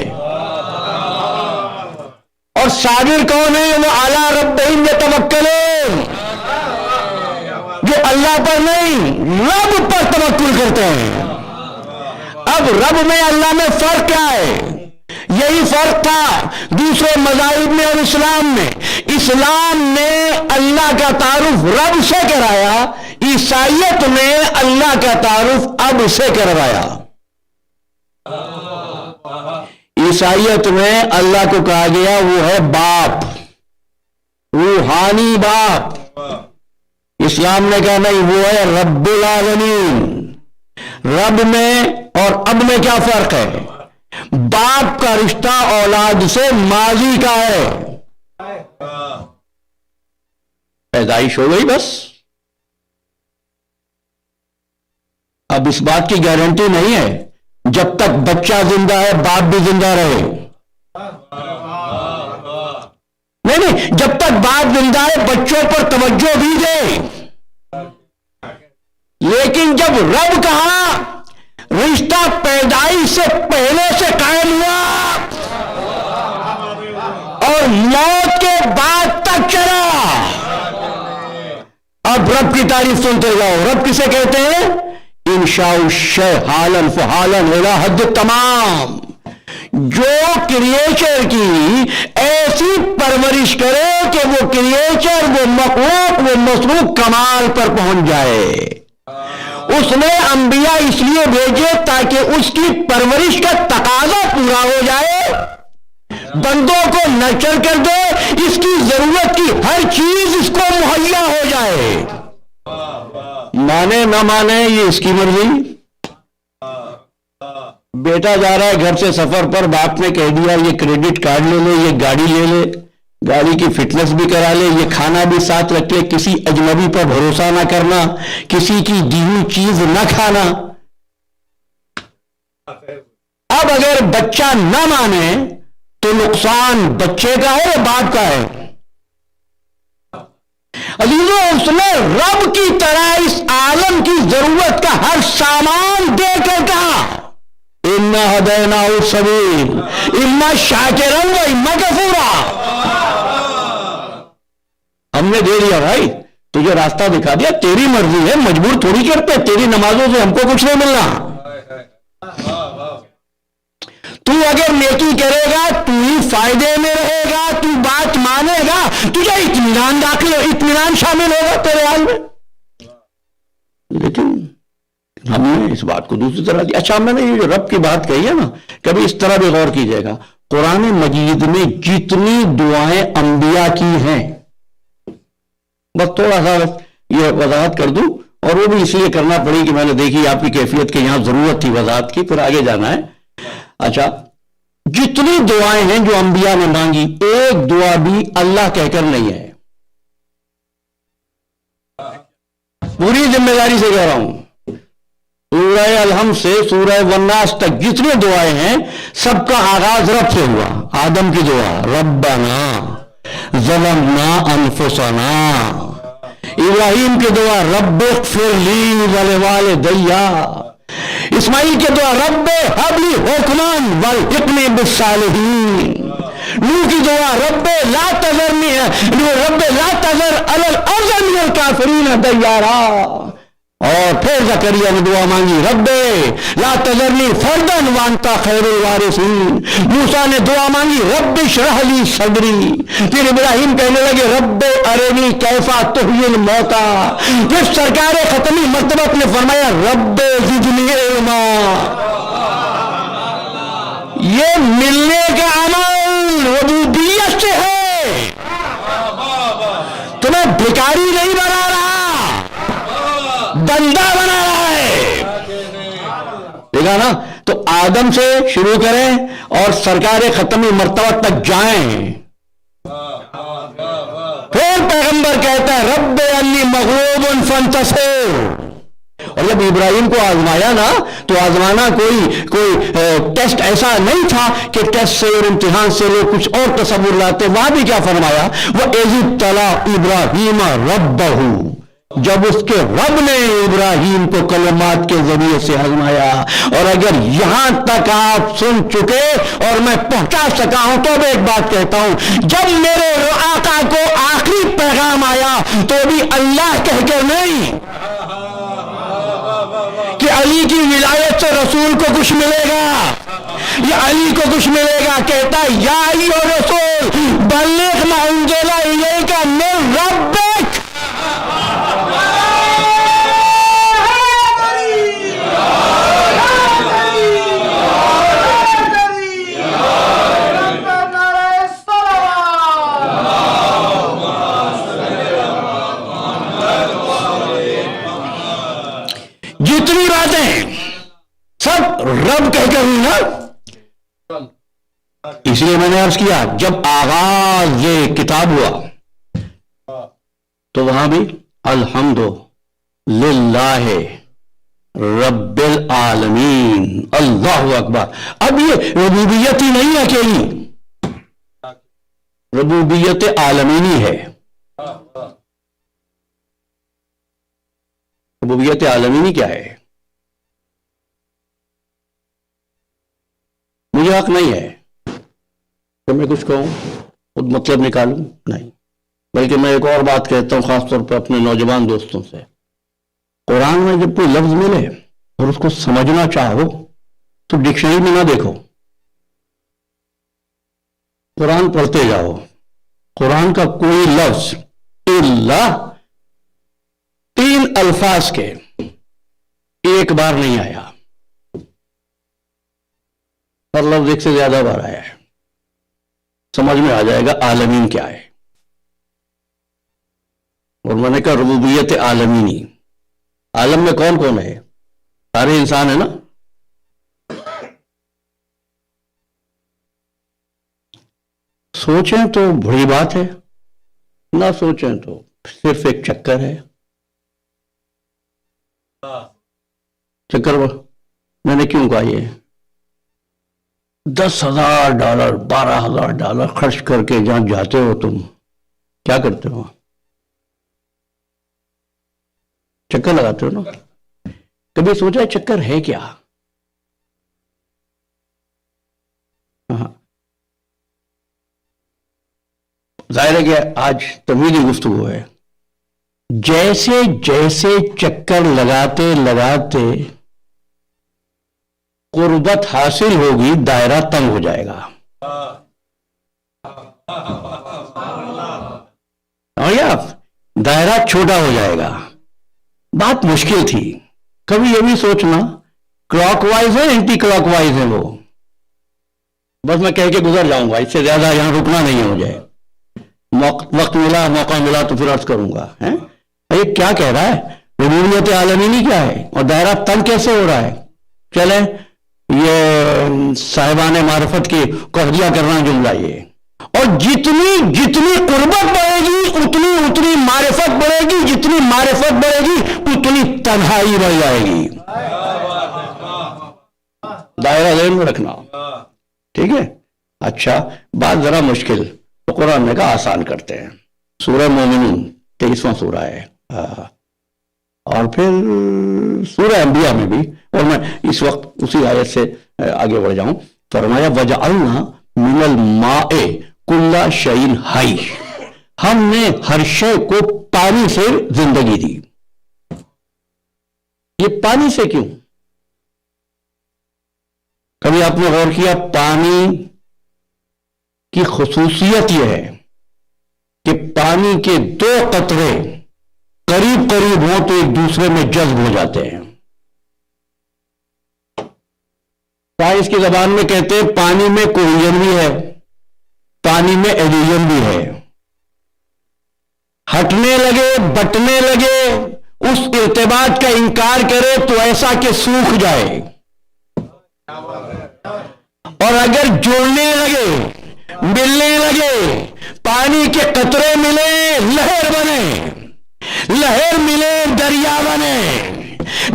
اور صابر کون ہے؟ وہ اعلیٰ ربہم یتوکلون، جو اللہ پر نہیں رب پر توکل کرتے ہیں. اب رب میں اللہ میں فرق کیا ہے؟ یہی فرق تھا دوسرے مذاہب میں اور اسلام میں. اسلام نے اللہ کا تعارف رب سے کرایا، عیسائیت نے اللہ کا تعارف اب سے کروایا. عیسائیت میں اللہ کو کہا گیا وہ ہے باپ، روحانی باپ. اسلام نے کہا نہیں، وہ ہے رب العالمین. رب میں اور اب میں کیا فرق ہے؟ باپ کا رشتہ اولاد سے ماضی کا ہے، پیدائش ہو گئی بس. اب اس بات کی گارنٹی نہیں ہے جب تک بچہ زندہ ہے باپ بھی زندہ رہے. نہیں، جب تک باپ زندہ ہے بچوں پر توجہ بھی دے. لیکن جب رب کہا رشتہ پیدائش سے پہلے سے قائم ہوا اور موت کے بعد تک چلا۔ اب رب کی تعریف سنتے جاؤ۔ رب کسے کہتے ہیں؟ انشاء الشیء حالاً فحالاً الی حد تمام، جو کریچر کی ایسی پرورش کرے کہ وہ کریچر، وہ مخلوق، وہ مصروف کمال پر پہنچ جائے۔ اس نے انبیاء اس لیے بھیجے تاکہ اس کی پرورش کا تقاضا پورا ہو جائے، بندوں کو نرچر کر دے، اس کی ضرورت کی ہر چیز اس کو مہیا ہو جائے۔ مانے نہ مانے یہ اس کی مرضی۔ بیٹا جا رہا ہے گھر سے سفر پر، باپ نے کہہ دیا یہ کریڈٹ کارڈ لے لے، یہ گاڑی لے لے، گاڑی کی فٹنس بھی کرا لے، یہ کھانا بھی ساتھ رکھ لے، کسی اجنبی پر بھروسہ نہ کرنا، کسی کی دی ہوئی چیز نہ کھانا۔ اب اگر بچہ نہ مانے تو نقصان بچے کا ہے یا باپ کا ہے؟ عزیزو، اس نے رب کی طرح اس عالم کی ضرورت کا ہر سامان دے کر کہا اِنَّا هَدَيْنَاهُ السَّبِيلَ اِمَّا شَاكِرًا وَإِمَّا كَفُورًا۔ ہم نے دے دیا بھائی، تجھے راستہ دکھا دیا، تیری مرضی ہے، مجبور تھوڑی کرتے، تیری نمازوں سے ہم کو کچھ نہیں ملنا۔ تو اگر نیکی کرے گا تو ہی فائدے میں رہے گا، تو بات مانے گا، تجھے اطمینان داخل، اطمینان شامل ہوگا تیرے حال میں۔ لیکن ہم نے اس بات کو دوسری طرح دی۔ اچھا، میں نے یہ جو رب کی بات کہی ہے نا، کبھی اس طرح بھی غور کیجئے گا، قرآن مجید میں جتنی دعائیں انبیاء کی ہیں، بس تھوڑا سا یہ وضاحت کر دوں، اور وہ بھی اس لیے کرنا پڑی کہ میں نے دیکھی آپ کی کیفیت کے یہاں ضرورت تھی وضاحت کی، پھر آگے جانا ہے۔ اچھا، جتنی دعائیں ہیں جو انبیاء نے مانگی، ایک دعا بھی اللہ کہہ کر نہیں ہے۔ پوری ذمہ داری سے کہہ رہا ہوں، سورہ الحمد سے سورہ والناس تک جتنی دعائیں ہیں، سب کا آغاز رب سے ہوا۔ آدم کی دعا ربنا ظلمنا انفسنا، ابراہیم کی دعا رب اغفر لی ولوالدی، اسماعیل کی دعا رب ہب لی حکماً والحقنی بالصالحین، نوح کی دعا رب لا تذرنی، رب لا تذر علی الارض من الکافرین دیارا، اور پھر زکریا نے دعا مانگی رب لا تذرنی فردا وانت خیر الوارثین، موسیٰ نے دعا مانگی رب اشرح لی صدری، پھر ابراہیم کہنے لگے رب ارنی کیف تحیی الموتى، پھر سرکار ختمی مرتبہ نے فرمایا رب زدنی علما۔ یہ ملنے کا عمل ربوبیت سے ہے، تمہیں بھکاری نہیں بنا رہا، بندہ بنا رہا ہے۔ دیکھا نا؟ تو آدم سے شروع کریں اور سرکار ختمی مرتبہ تک جائیں، پھر پیغمبر کہتا ہے رب انی مغلوب فانتصر۔ اور جب ابراہیم کو آزمایا نا، تو آزمانا کوئی ٹیسٹ ایسا نہیں تھا کہ ٹیسٹ سے اور امتحان سے لوگ کچھ اور تصور لاتے۔ وہاں بھی کیا فرمایا، وَإِذِ ابْتَلَىٰ إِبْرَاهِيمَ رَبَّهُ، جب اس کے رب نے ابراہیم کو کلمات کے ذریعے سے آزمایا۔ اور اگر یہاں تک آپ سن چکے اور میں پہنچا سکا ہوں تو اب ایک بات کہتا ہوں، جب میرے آقا کو آخری پیغام آیا تو بھی اللہ کہہ کر نہیں کہ علی کی ولایت سے رسول کو کچھ ملے گا یا علی کو کچھ ملے گا، کہتا یا ایھا الرسول بلغ ما انزل الیک من ربک۔ جتنی باتیں سب رب کہہ کر ہوئی نا، اس لیے میں نے عرض کیا جب آغاز یہ کتاب ہوا تو وہاں بھی الحمد للہ رب العالمین، اللہ اکبر۔ اب یہ ربوبیت ہی نہیں اکیلی، ربوبیت عالمینی ہے۔ ربوبیت عالمینی کیا ہے؟ مجھے حق نہیں ہے کہ میں کچھ کہوں، خود مطلب نکالوں؟ نہیں، بلکہ میں ایک اور بات کہتا ہوں خاص طور پر اپنے نوجوان دوستوں سے، قرآن میں جب کوئی لفظ ملے اور اس کو سمجھنا چاہو تو ڈکشنری میں نہ دیکھو، قرآن پڑھتے جاؤ۔ قرآن کا کوئی لفظ الا 3 الفاظ کے ایک بار نہیں آیا، ہر لفظ ایک سے زیادہ بار آیا ہے۔ سمجھ میں آ جائے گا عالمین کیا ہے، اور میں نے کہا ربوبیت عالمینی، عالم میں کون کون ہے؟ سارے انسان ہیں نا۔ سوچیں تو بڑی بات ہے، نہ سوچیں تو صرف ایک چکر ہے۔ چکر میں نے کیوں کہا یہ؟ $10,000 $12,000 خرچ کر کے جہاں جاتے ہو تم کیا کرتے ہو؟ چکر لگاتے ہو نا۔ کبھی سوچا چکر ہے کیا؟ ظاہر ہے کہ آج طویل گفتگو ہے۔ جیسے جیسے چکر لگاتے لگاتے قربت حاصل ہوگی دائرہ تنگ ہو جائے گا۔ دائرہ چھوٹا ہو جائے گا۔ بات مشکل تھی، کبھی یہ بھی سوچنا کلاک وائز ہے اینٹی کلاک وائز ہے وہ، بس میں کہہ کے گزر جاؤں گا، اس سے زیادہ یہاں رکنا نہیں ہے مجھے، وقت ملا موقع ملا تو پھر عرض کروں گا۔ یہ کیا کہہ رہا ہے؟ ربوبیت عالمینی کیا ہے اور دائرہ تنگ کیسے ہو رہا ہے؟ چلیں یہ صاحبان معرفت کی قہریہ کرنا جملہ یہ، اور جتنی قربت بڑھے گی اتنی معرفت بڑھے گی، جتنی معرفت بڑھے گی اتنی تنہائی بڑھ جائے گی۔ دائرہ ذہن میں رکھنا، ٹھیک ہے؟ اچھا بات ذرا مشکل تو قرآن نے کہا آسان کرتے ہیں۔ سورہ مومنون 23واں سورہ ہے، اور پھر سورہ انبیاء میں بھی، اور میں اس وقت اسی آیت سے آگے بڑھ جاؤں۔ فرمایا وَجَعَلْنَا مِنَ الْمَاءِ كُلَّ شَيْءٍ حَيٍّ، ہم نے ہر شے کو پانی سے زندگی دی۔ یہ پانی سے کیوں؟ کبھی آپ نے غور کیا پانی کی خصوصیت یہ ہے کہ پانی کے 2 قطرے قریب قریب ہوں تو ایک دوسرے میں جذب ہو جاتے ہیں۔ سائنس کی زبان میں کہتے ہیں پانی میں کوہیجن بھی ہے، پانی میں ایڈیژن بھی ہے۔ ہٹنے لگے بٹنے لگے اس ارتباط کا انکار کرے تو ایسا کہ سوکھ جائے، اور اگر جوڑنے لگے ملنے لگے پانی کے قطرے ملے لہر بنے، لہر ملے دریا بنے،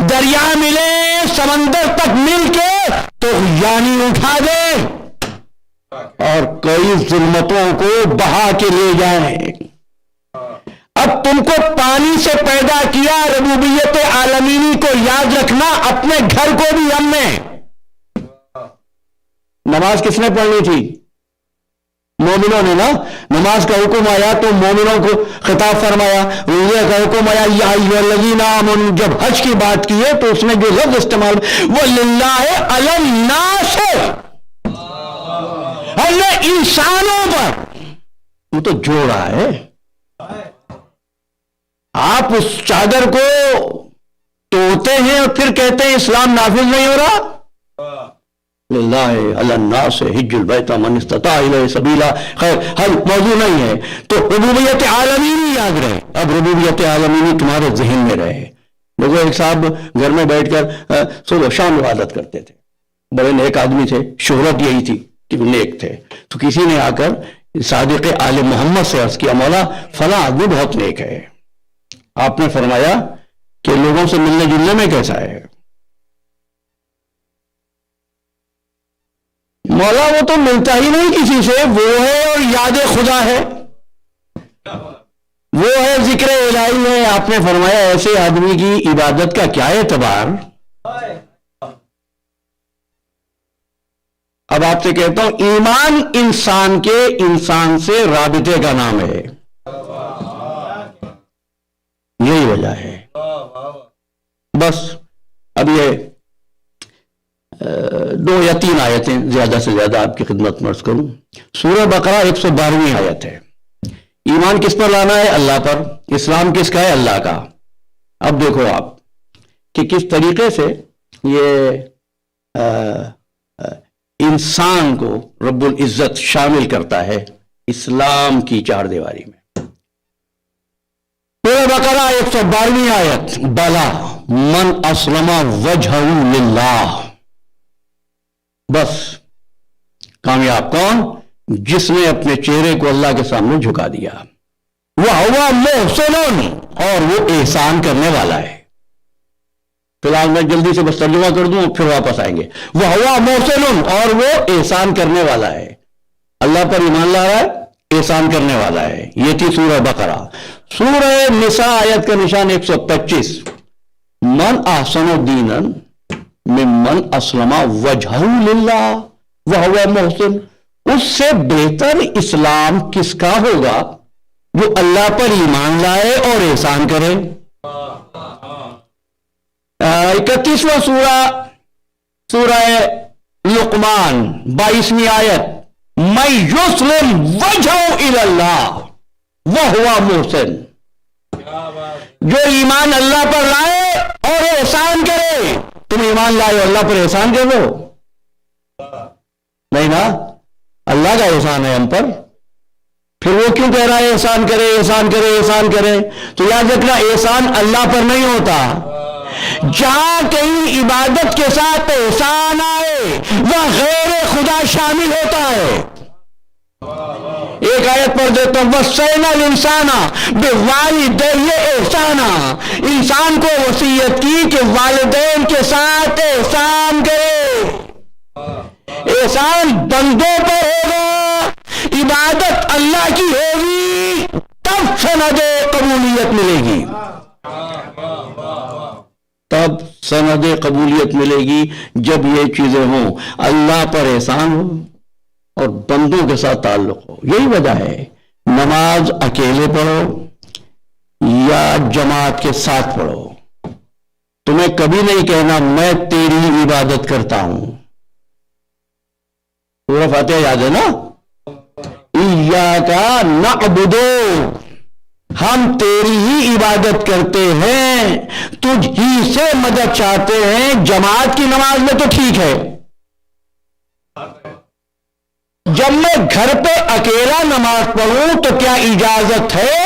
دریا ملے سمندر تک مل کے تو یعنی اٹھا دے اور کئی ظلمتوں کو بہا کے لے جائے۔ اب تم کو پانی سے پیدا کیا، ربوبیت عالمینی کو یاد رکھنا، اپنے گھر کو بھی ہم نے۔ نماز کس نے پڑھنی تھی؟ مومنوں نے نا۔ نماز کا حکم آیا تو مومنوں کو خطاب فرمایا، روزے کا حکم آیا یا ایھا الذین آمنوا، جب حج کی بات کی ہے تو اس نے جو لفظ استعمال وَلِلَّهِ عَلَى النَّاسِ، ہم نے انسانوں پر، وہ تو جوڑا ہے۔ آپ اس چادر کو توڑتے ہیں اور پھر کہتے ہیں اسلام نافذ نہیں ہو رہا۔ للہ علی الناس حج البیت من استطاع الیہ سبیلا، خیر حل موضوع نہیں ہے، تو ربوبیت عالمینی یاد رہے۔ اب ربوبیت عالمینی تمہارے ذہن میں رہے۔ دیکھو ایک صاحب گھر میں بیٹھ کر صبح شام عبادت کرتے تھے، بڑے نیک آدمی تھے، شہرت یہی تھی کہ وہ نیک تھے، تو کسی نے آ کر صادق آل محمد سے عرض کیا مولا فلاں آدمی بہت نیک ہے۔ آپ نے فرمایا کہ لوگوں سے ملنے جلنے میں کیسا ہے؟ مولا وہ تو ملتا ہی نہیں کسی سے، وہ ہے اور یاد خدا ہے، وہ ہے ذکر الہی ہے۔ آپ نے فرمایا ایسے آدمی کی عبادت کا کیا اعتبار؟ اب آپ سے کہتا ہوں ایمان انسان کے انسان سے رابطے کا نام ہے، یہی وجہ ہے۔ بس اب یہ 2 یا 3 آیتیں زیادہ سے زیادہ آپ کی خدمت میں عرض کروں۔ سورہ بقرہ 112ویں آیت ہے۔ ایمان کس پر لانا ہے؟ اللہ پر۔ اسلام کس کا ہے؟ اللہ کا۔ اب دیکھو آپ کہ کس طریقے سے یہ انسان کو رب العزت شامل کرتا ہے اسلام کی 4 دیواری میں۔ سورہ بقرہ 112ویں آیت، بلا من اسلم وجہہ للہ، بس کامیاب کون؟ جس نے اپنے چہرے کو اللہ کے سامنے جھکا دیا۔ وَهُوَ مُحْسِنٌ، اور وہ احسان کرنے والا ہے۔ فی الحال میں جلدی سے بس ترجمہ کر دوں پھر واپس آئیں گے۔ وَهُوَ مُحْسِنٌ، اور وہ احسان کرنے والا ہے، اللہ پر ایمان لا رہا ہے، احسان کرنے والا ہے۔ یہ تھی سورہ بقرہ۔ سورہ نساء آیت کا نشان 125، من احسن دینا ممن اسلم وجہہ للہ وہو محسن، اس سے بہتر اسلام کس کا ہوگا جو اللہ پر ایمان لائے اور احسان کرے۔ 31واں سورہ لقمان 22ویں آیت، من یسلم وجہہ الی اللہ وہو محسن، جو ایمان اللہ پر لائے اور احسان کرے۔ تم ایمان لائے اور اللہ پر احسان کر دو؟ نہیں نا، اللہ کا احسان ہے ہم پر، پھر وہ کیوں کہہ رہا ہے احسان کرے احسان کرے احسان کرے؟ تو یاد رکھنا احسان اللہ پر نہیں ہوتا، جہاں کہیں عبادت کے ساتھ احسان آئے وہ غیر خدا شامل ہوتا ہے۔ ایک آیت پڑھ دیتا ہوں، وَصَّيْنَا الْإِنسَانَ بِوَالِدَيْهِ إِحْسَانًا، انسان کو وصیت کی کہ والدین کے ساتھ احسان کرے۔ احسان بندوں پر ہوگا، عبادت اللہ کی ہوگی، تب سند قبولیت ملے گی، تب سند قبولیت ملے گی جب یہ چیزیں ہوں، اللہ پر احسان ہو اور بندوں کے ساتھ تعلق ہو۔ یہی وجہ ہے نماز اکیلے پڑھو یا جماعت کے ساتھ پڑھو، تمہیں کبھی نہیں کہنا میں تیری عبادت کرتا ہوں۔ سورہ فاتحہ یاد ہے نا، ایاک نعبد، ہم تیری ہی عبادت کرتے ہیں، تجھ ہی سے مدد چاہتے ہیں۔ جماعت کی نماز میں تو ٹھیک ہے، جب میں گھر پہ اکیلا نماز پڑھوں تو کیا اجازت ہے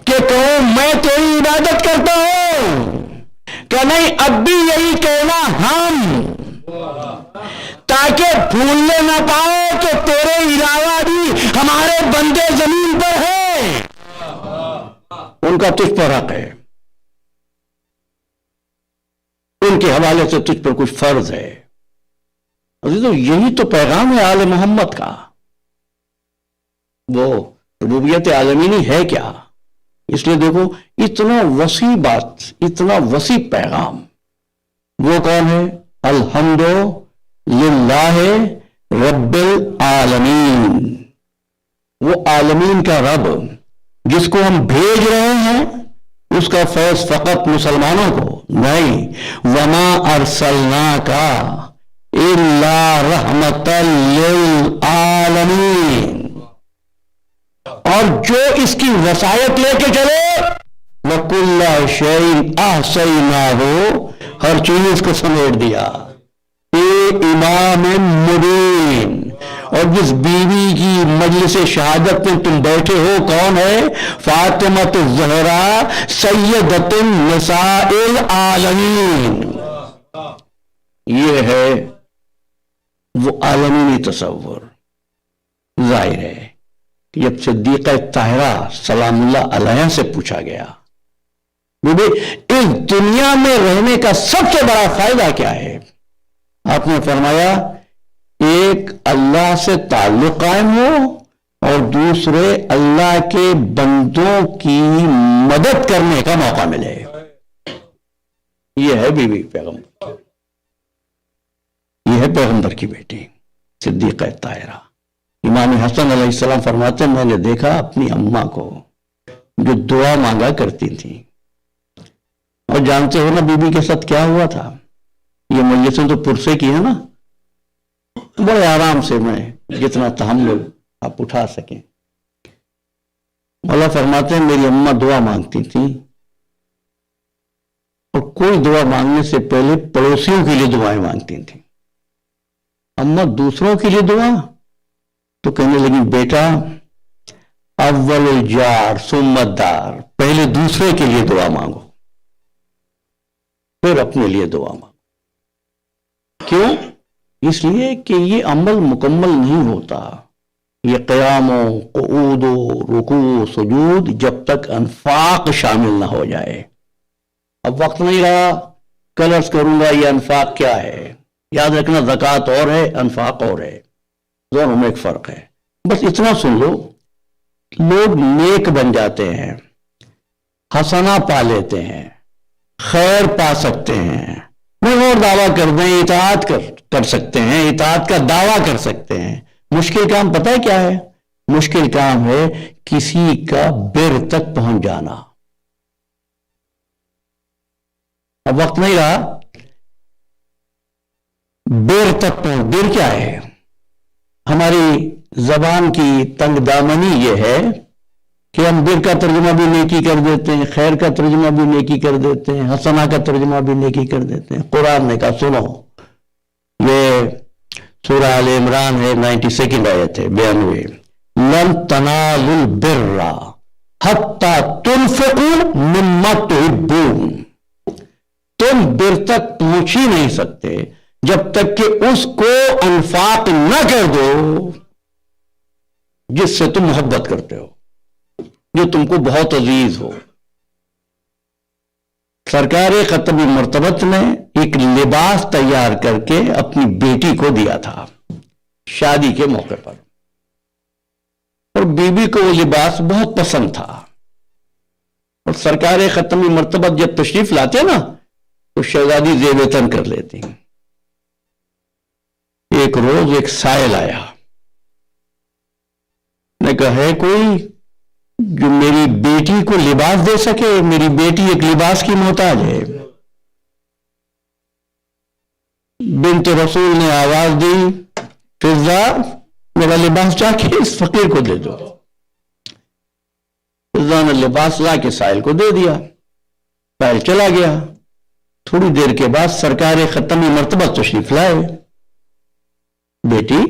کہ کہوں میں تیری عبادت کرتا ہوں؟ کہ نہیں، اب بھی یہی کہنا ہم، تاکہ بھولنے نہ پاؤ کہ تیرے علاوہ بھی ہمارے بندے زمین پر ہیں، ان کا تجھ پر حق ہے، ان کے حوالے سے تجھ پر کچھ فرض ہے۔ عزیزو، یہی تو پیغام ہے آل محمد کا۔ وہ ربوبیت عالمینی ہے کیا؟ اس لیے دیکھو اتنا وسیع بات، اتنا وسیع پیغام۔ وہ کون ہے؟ الحمد للہ رب العالمین، وہ عالمین کا رب جس کو ہم بھیج رہے ہیں، اس کا فیض فقط مسلمانوں کو نہیں، وما ارسلناک الا رحمت للعالمین، اور جو اس کی وصایت لے کے چلے، وَكُلَّ شَيْءٍ أَحْصَيْنَاهُ، ہر چیز کو سمیٹ دیا۔ امام مبین، اور جس بیوی کی مجلس شہادت میں تم بیٹھے ہو کون ہے؟ فاطمۃ الزہرا سیدۃ النساء العالمین۔ یہ ہے وہ عالمینی تصور۔ ظاہر ہے کہ جب صدیقہ طاہرہ سلام اللہ علیہ سے پوچھا گیا اس دنیا میں رہنے کا سب سے بڑا فائدہ کیا ہے، آپ نے فرمایا ایک اللہ سے تعلق قائم ہو اور دوسرے اللہ کے بندوں کی مدد کرنے کا موقع ملے۔ یہ ہے بیوی پیغمبر، یہ ہے پیغمبر کی بیٹی صدیقہ طاہرہ۔ امام حسن علیہ السلام فرماتے ہیں میں نے دیکھا اپنی اماں کو جو دعا مانگا کرتی تھی، اور جانتے ہو نا بی بی کے ساتھ کیا ہوا تھا؟ یہ مجلسیں تو پرسے کی ہے نا، بڑے آرام سے میں جتنا تحمل آپ اٹھا سکیں۔ مولا فرماتے ہیں میری اماں دعا مانگتی تھی، اور کوئی دعا مانگنے سے پہلے پڑوسیوں کے لیے دعائیں مانگتی تھیں۔ اماں دوسروں کے لیے دعا تو کہنے لگی بیٹا اول الجار ثم الدار، پہلے دوسرے کے لیے دعا مانگو پھر اپنے لیے دعا مانگو۔ کیوں؟ اس لیے کہ یہ عمل مکمل نہیں ہوتا، یہ قیام و قعود و رکوع و سجود جب تک انفاق شامل نہ ہو جائے۔ اب وقت نہیں رہا، کل عرض کروں گا یہ انفاق کیا ہے۔ یاد رکھنا زکوٰۃ اور ہے، انفاق اور ہے، دونوں میں ایک فرق ہے۔ بس اتنا سن لو، لوگ نیک بن جاتے ہیں، حسنہ پا لیتے ہیں، خیر پا سکتے ہیں، میں اور دعویٰ کر دیں اطاعت کر سکتے ہیں، اطاعت کا دعویٰ کر سکتے ہیں۔ مشکل کام پتہ ہے کیا ہے؟ مشکل کام ہے کسی کا بر تک پہنچ جانا۔ اب وقت نہیں رہا، بر تک پہنچ، بر کیا ہے؟ ہماری زبان کی تنگ دامنی یہ ہے کہ ہم بر کا ترجمہ بھی نیکی کر دیتے ہیں، خیر کا ترجمہ بھی نیکی کر دیتے ہیں، حسنہ کا ترجمہ بھی نیکی کر دیتے ہیں۔ قرآن نے کہا سنو، یہ سورہ آل عمران ہے، 92 آیت ہے، 92، لن تنالوا البر حتی تنفقوا مما تحبون، تم بر تک پہنچ ہی نہیں سکتے جب تک کہ اس کو انفاق نہ کر دو جس سے تم محبت کرتے ہو، جو تم کو بہت عزیز ہو۔ سرکار ختم مرتبت نے ایک لباس تیار کر کے اپنی بیٹی کو دیا تھا شادی کے موقع پر، اور بیوی کو وہ لباس بہت پسند تھا، اور سرکار ختم مرتبت جب تشریف لاتے نا تو شہزادی زیب تن کر لیتی۔ ایک روز ایک سائل آیا، نے کہا ہے کوئی جو میری بیٹی کو لباس دے سکے؟ میری بیٹی ایک لباس کی محتاج ہے۔ بنت رسول نے آواز دی فضہ میرا لباس جا کے اس فقیر کو دے دو۔ فضہ نے لباس لا کے سائل کو دے دیا، سائل چلا گیا۔ تھوڑی دیر کے بعد سرکار ختم مرتبہ تشریف لائے، بیٹی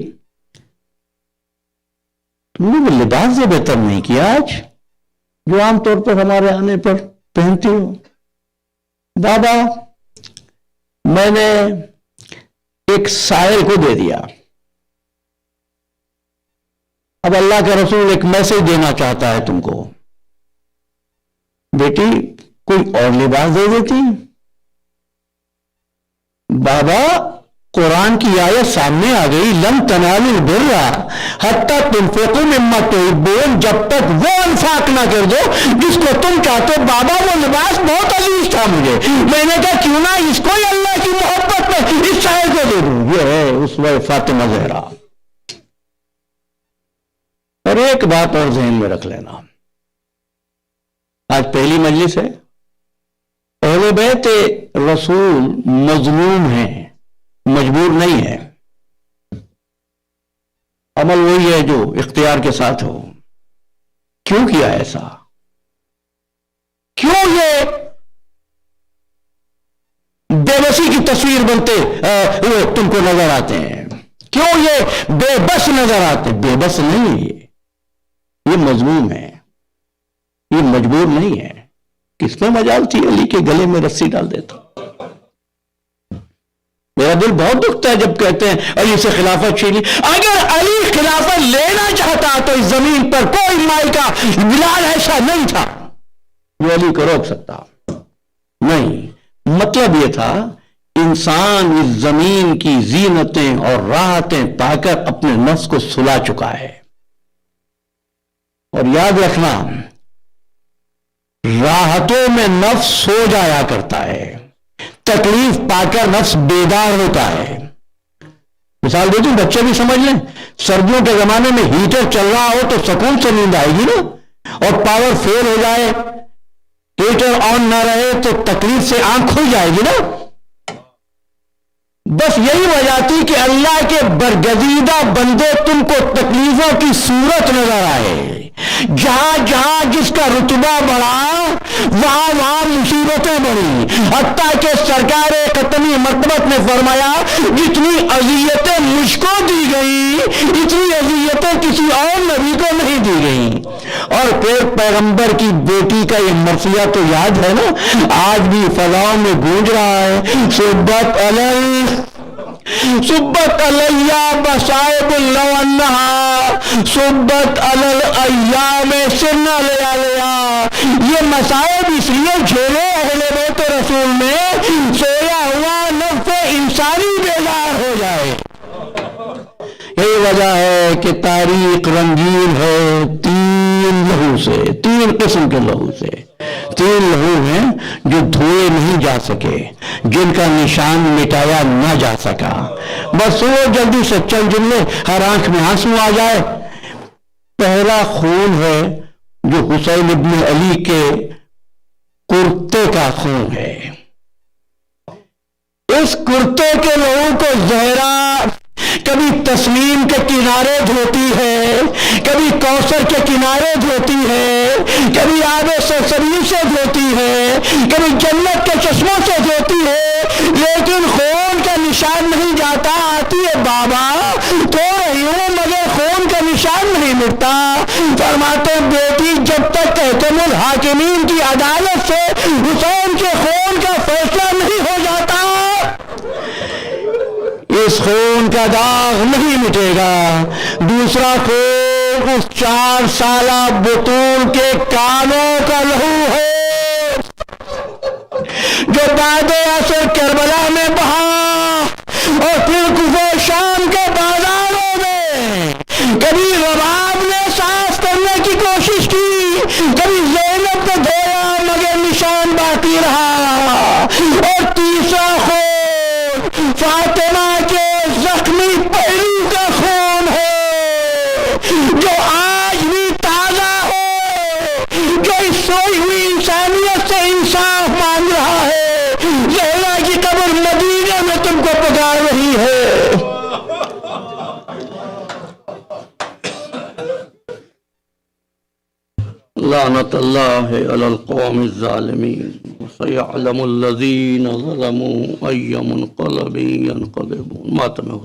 تم نے وہ لباس سے بہتر نہیں کیا آج جو عام طور پر ہمارے آنے پر پہنتی ہو۔ بابا میں نے ایک سائل کو دے دیا، اب اللہ کا رسول ایک میسج دینا چاہتا ہے تم کو، بیٹی کوئی اور لباس دے دیتی۔ بابا قرآن کی آیت سامنے آ گئی، لن تنالوا البر حتی تنفقوا مما تحبون، جب تک وہ انفاق نہ کر دو جس کو تم چاہتے ہو۔ بابا وہ لباس بہت عزیز تھا مجھے، میں نے کہا کیوں نہ اس کو اللہ کی محبت میں اس سائل کو دے دوں۔ یہ ہے اسوہ فاطمہ زہرا۔ اور ایک بات اور ذہن میں رکھ لینا، آج پہلی مجلس ہے، اہل بیت رسول مظلوم ہیں، مجبور نہیں ہے، عمل وہی ہے جو اختیار کے ساتھ ہو۔ کیوں کیا ایسا؟ کیوں یہ بے بسی کی تصویر بنتے وہ تم کو نظر آتے ہیں؟ کیوں یہ بے بس نظر آتے ہیں؟ بے بس نہیں، یہ مظلوم ہے، یہ مجبور نہیں ہے۔ کس میں مجال تھی علی کے گلے میں رسی ڈال دیتا؟ میرا دل بہت دکھتا ہے جب کہتے ہیں علی سے خلافت چھینی۔ اگر علی خلافت لینا چاہتا تو اس زمین پر کوئی مائی کا بلال ایسا نہیں تھا جو علی کو روک سکتا، نہیں۔ مطلب یہ تھا انسان اس زمین کی زینتیں اور راحتیں پا کر اپنے نفس کو سلا چکا ہے۔ اور یاد رکھنا، راحتوں میں نفس سو جایا کرتا ہے، تکلیف پا کر نفس بیدار ہوتا ہے۔ مثال دیتی ہوں بچے بھی سمجھ لیں، سردیوں کے زمانے میں ہیٹر چل رہا ہو تو سکون سے نیند آئے گی نا، اور پاور فیل ہو جائے، ہیٹر آن نہ رہے تو تکلیف سے آنکھ کھل جائے گی نا۔ بس یہی وجہ تھی کہ اللہ کے برگزیدہ بندے تم کو تکلیفوں کی صورت نظر آئے، جہاں جہاں جس کا رتبہ بڑھا وہاں وہاں مصیبتیں بڑھی، حتیٰ کہ سرکار ختمی مرتبت نے فرمایا جتنی اذیتیں مجھ کو دی گئی اتنی اذیتیں کسی اور نبی کو نہیں دی گئی۔ اور پھر پیغمبر کی بیٹی کا یہ مرثیہ تو یاد ہے نا، آج بھی فضاؤں میں گونج رہا ہے، صبت علیہ بصائب لو انہا صبت علی الایام سرنا لیا لیا۔ یہ مصائب اس لیے جھیلے اہل بیت رسول میں سویا ہوا نفس انسانی بیدار ہو جائے۔ یہی وجہ ہے کہ تاریخ رنگین ہے تین لہو سے، تین قسم کے لہو سے، تین لہو ہیں جو دھوئے نہیں جا سکے، جن کا نشان مٹایا نہ جا سکا۔ بس وہ جلدی سے چل جملے ہر آنکھ میں آنسو آ جائے۔ پہلا خون ہے جو حسین ابن علی کے کرتے کا خون ہے۔ اس کرتے کے لہو کو زہرا کبھی تسلیم کے کنارے دھوتی ہے، کبھی کوثر کے کنارے دھوتی ہے، کبھی آب سرسبیل سے دھوتی ہے، کبھی جنت کے چشموں سے دھوتی ہے، لیکن خون کا نشان نہیں جاتا۔ آتی ہے بابا تو رہی ہوں مگر خون کا نشان نہیں مٹتا۔ فرماتے بیٹی جب تک تحکم الحاکمین کی عدالت سے حسین کے خون کا فیصلہ نہیں ہو جاتا اس خون کا داغ نہیں مٹے گا۔ دوسرا خون اس 4 سالہ بطول کے کانوں کا لہو ہے جو بعد عصر کربلا میں بہا، اور پھر کوفہ شام کے بازاروں میں کبھی رباب نے صاف کرنے کی کوشش کی، کبھی زینب نے دھویا مگر نشان باقی رہا۔ اور تیسرا خون فاطمہ کے زخمی پہلو کا خون ہے جو آج بھی تازہ ہے، جو اس سوئی ہوئی انسانیت سے انصاف مانگ رہا ہے۔ زہرا کی قبر مدینہ میں تم کو پکار رہی ہے۔ لعنت اللہ علی القوم الظالمین وسیعلم الذین ظلموا ای منقلب ینقلبون۔ ماتم